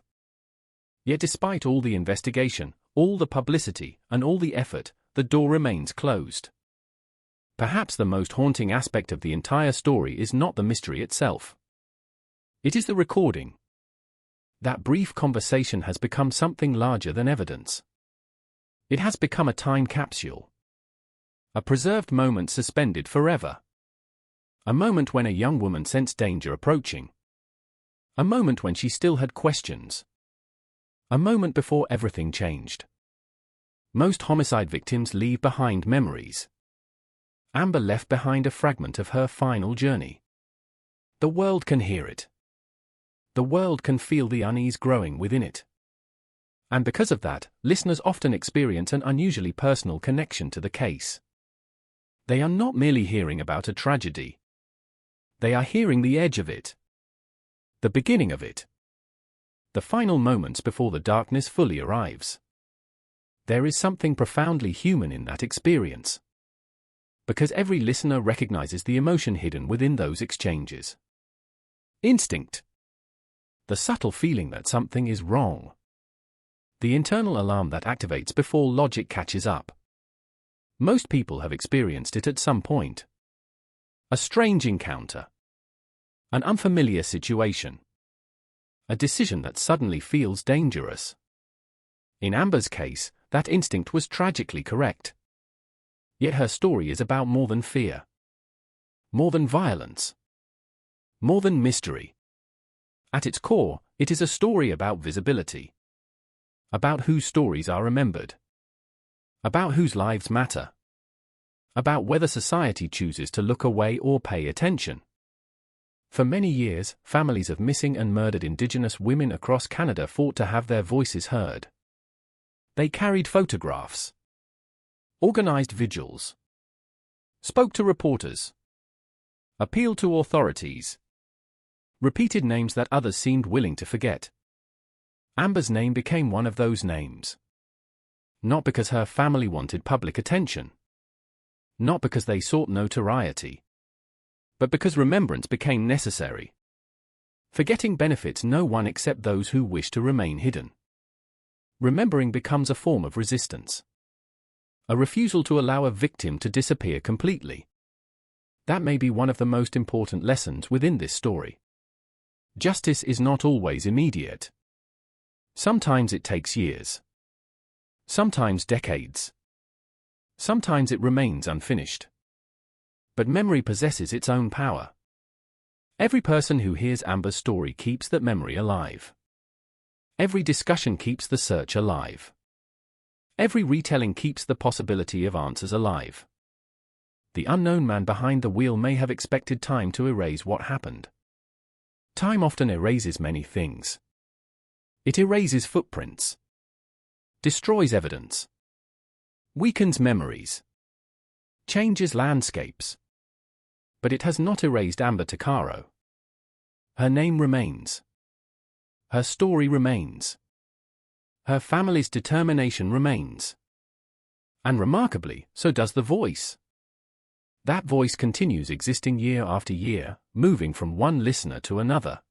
Yet despite all the investigation, all the publicity, and all the effort, the door remains closed. Perhaps the most haunting aspect of the entire story is not the mystery itself. It is the recording. That brief conversation has become something larger than evidence. It has become a time capsule. A preserved moment suspended forever. A moment when a young woman sensed danger approaching. A moment when she still had questions. A moment before everything changed. Most homicide victims leave behind memories. Amber left behind a fragment of her final journey. The world can hear it. The world can feel the unease growing within it. And because of that, listeners often experience an unusually personal connection to the case. They are not merely hearing about a tragedy. They are hearing the edge of it. The beginning of it. The final moments before the darkness fully arrives. There is something profoundly human in that experience. Because every listener recognizes the emotion hidden within those exchanges. Instinct. The subtle feeling that something is wrong. The internal alarm that activates before logic catches up. Most people have experienced it at some point. A strange encounter. An unfamiliar situation. A decision that suddenly feels dangerous. In Amber's case, that instinct was tragically correct. Yet her story is about more than fear. More than violence. More than mystery. At its core, it is a story about visibility. About whose stories are remembered. About whose lives matter. About whether society chooses to look away or pay attention. For many years, families of missing and murdered Indigenous women across Canada fought to have their voices heard. They carried photographs. Organized vigils. Spoke to reporters. Appealed to authorities. Repeated names that others seemed willing to forget. Amber's name became one of those names. Not because her family wanted public attention. Not because they sought notoriety. But because remembrance became necessary. Forgetting benefits no one except those who wish to remain hidden. Remembering becomes a form of resistance. A refusal to allow a victim to disappear completely. That may be one of the most important lessons within this story. Justice is not always immediate. Sometimes it takes years. Sometimes decades. Sometimes it remains unfinished. But memory possesses its own power. Every person who hears Amber's story keeps that memory alive. Every discussion keeps the search alive. Every retelling keeps the possibility of answers alive. The unknown man behind the wheel may have expected time to erase what happened. Time often erases many things. It erases footprints. Destroys evidence. Weakens memories. Changes landscapes. But it has not erased Amber Tuccaro. Her name remains. Her story remains. Her family's determination remains. And remarkably, so does the voice. That voice continues existing year after year, moving from one listener to another.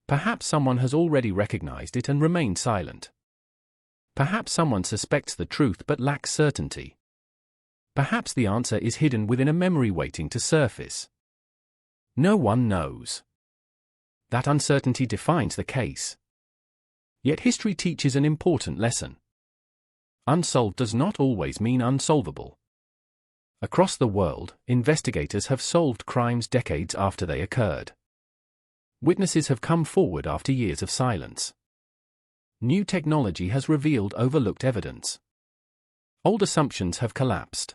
Perhaps someone has already recognized it and remained silent. Perhaps someone suspects the truth but lacks certainty. Perhaps the answer is hidden within a memory waiting to surface. No one knows. That uncertainty defines the case. Yet history teaches an important lesson. Unsolved does not always mean unsolvable. Across the world, investigators have solved crimes decades after they occurred. Witnesses have come forward after years of silence. New technology has revealed overlooked evidence. Old assumptions have collapsed.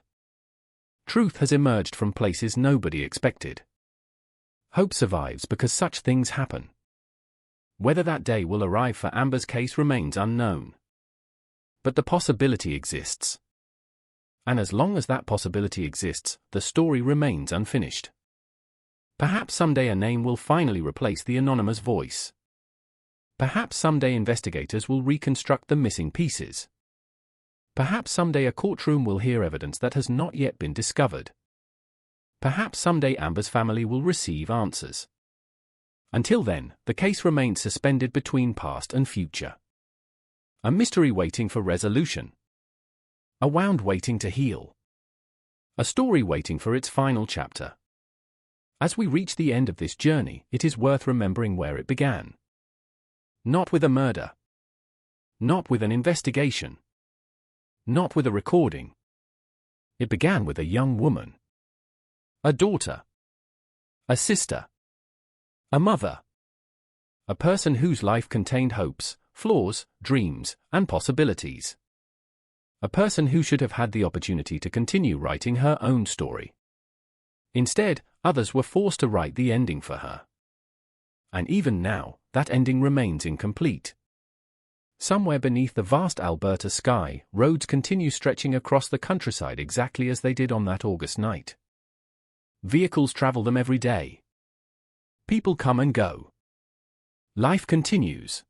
Truth has emerged from places nobody expected. Hope survives because such things happen. Whether that day will arrive for Amber's case remains unknown. But the possibility exists. And as long as that possibility exists, the story remains unfinished. Perhaps someday a name will finally replace the anonymous voice. Perhaps someday investigators will reconstruct the missing pieces. Perhaps someday a courtroom will hear evidence that has not yet been discovered. Perhaps someday Amber's family will receive answers. Until then, the case remains suspended between past and future. A mystery waiting for resolution. A wound waiting to heal. A story waiting for its final chapter. As we reach the end of this journey, it is worth remembering where it began. Not with a murder. Not with an investigation. Not with a recording. It began with a young woman. A daughter. A sister. A mother. A person whose life contained hopes, flaws, dreams, and possibilities. A person who should have had the opportunity to continue writing her own story. Instead, others were forced to write the ending for her. And even now, that ending remains incomplete. Somewhere beneath the vast Alberta sky, roads continue stretching across the countryside exactly as they did on that August night. Vehicles travel them every day. People come and go. Life continues.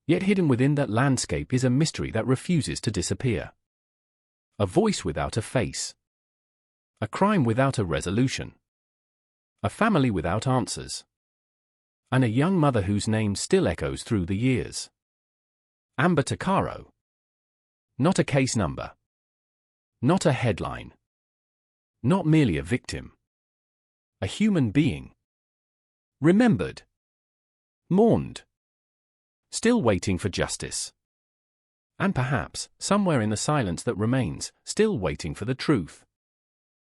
Yet hidden within that landscape is a mystery that refuses to disappear. A voice without a face. A crime without a resolution. A family without answers. And a young mother whose name still echoes through the years. Amber Tuccaro. Not a case number. Not a headline. Not merely a victim. A human being. Remembered. Mourned. Still waiting for justice. And perhaps, somewhere in the silence that remains, still waiting for the truth.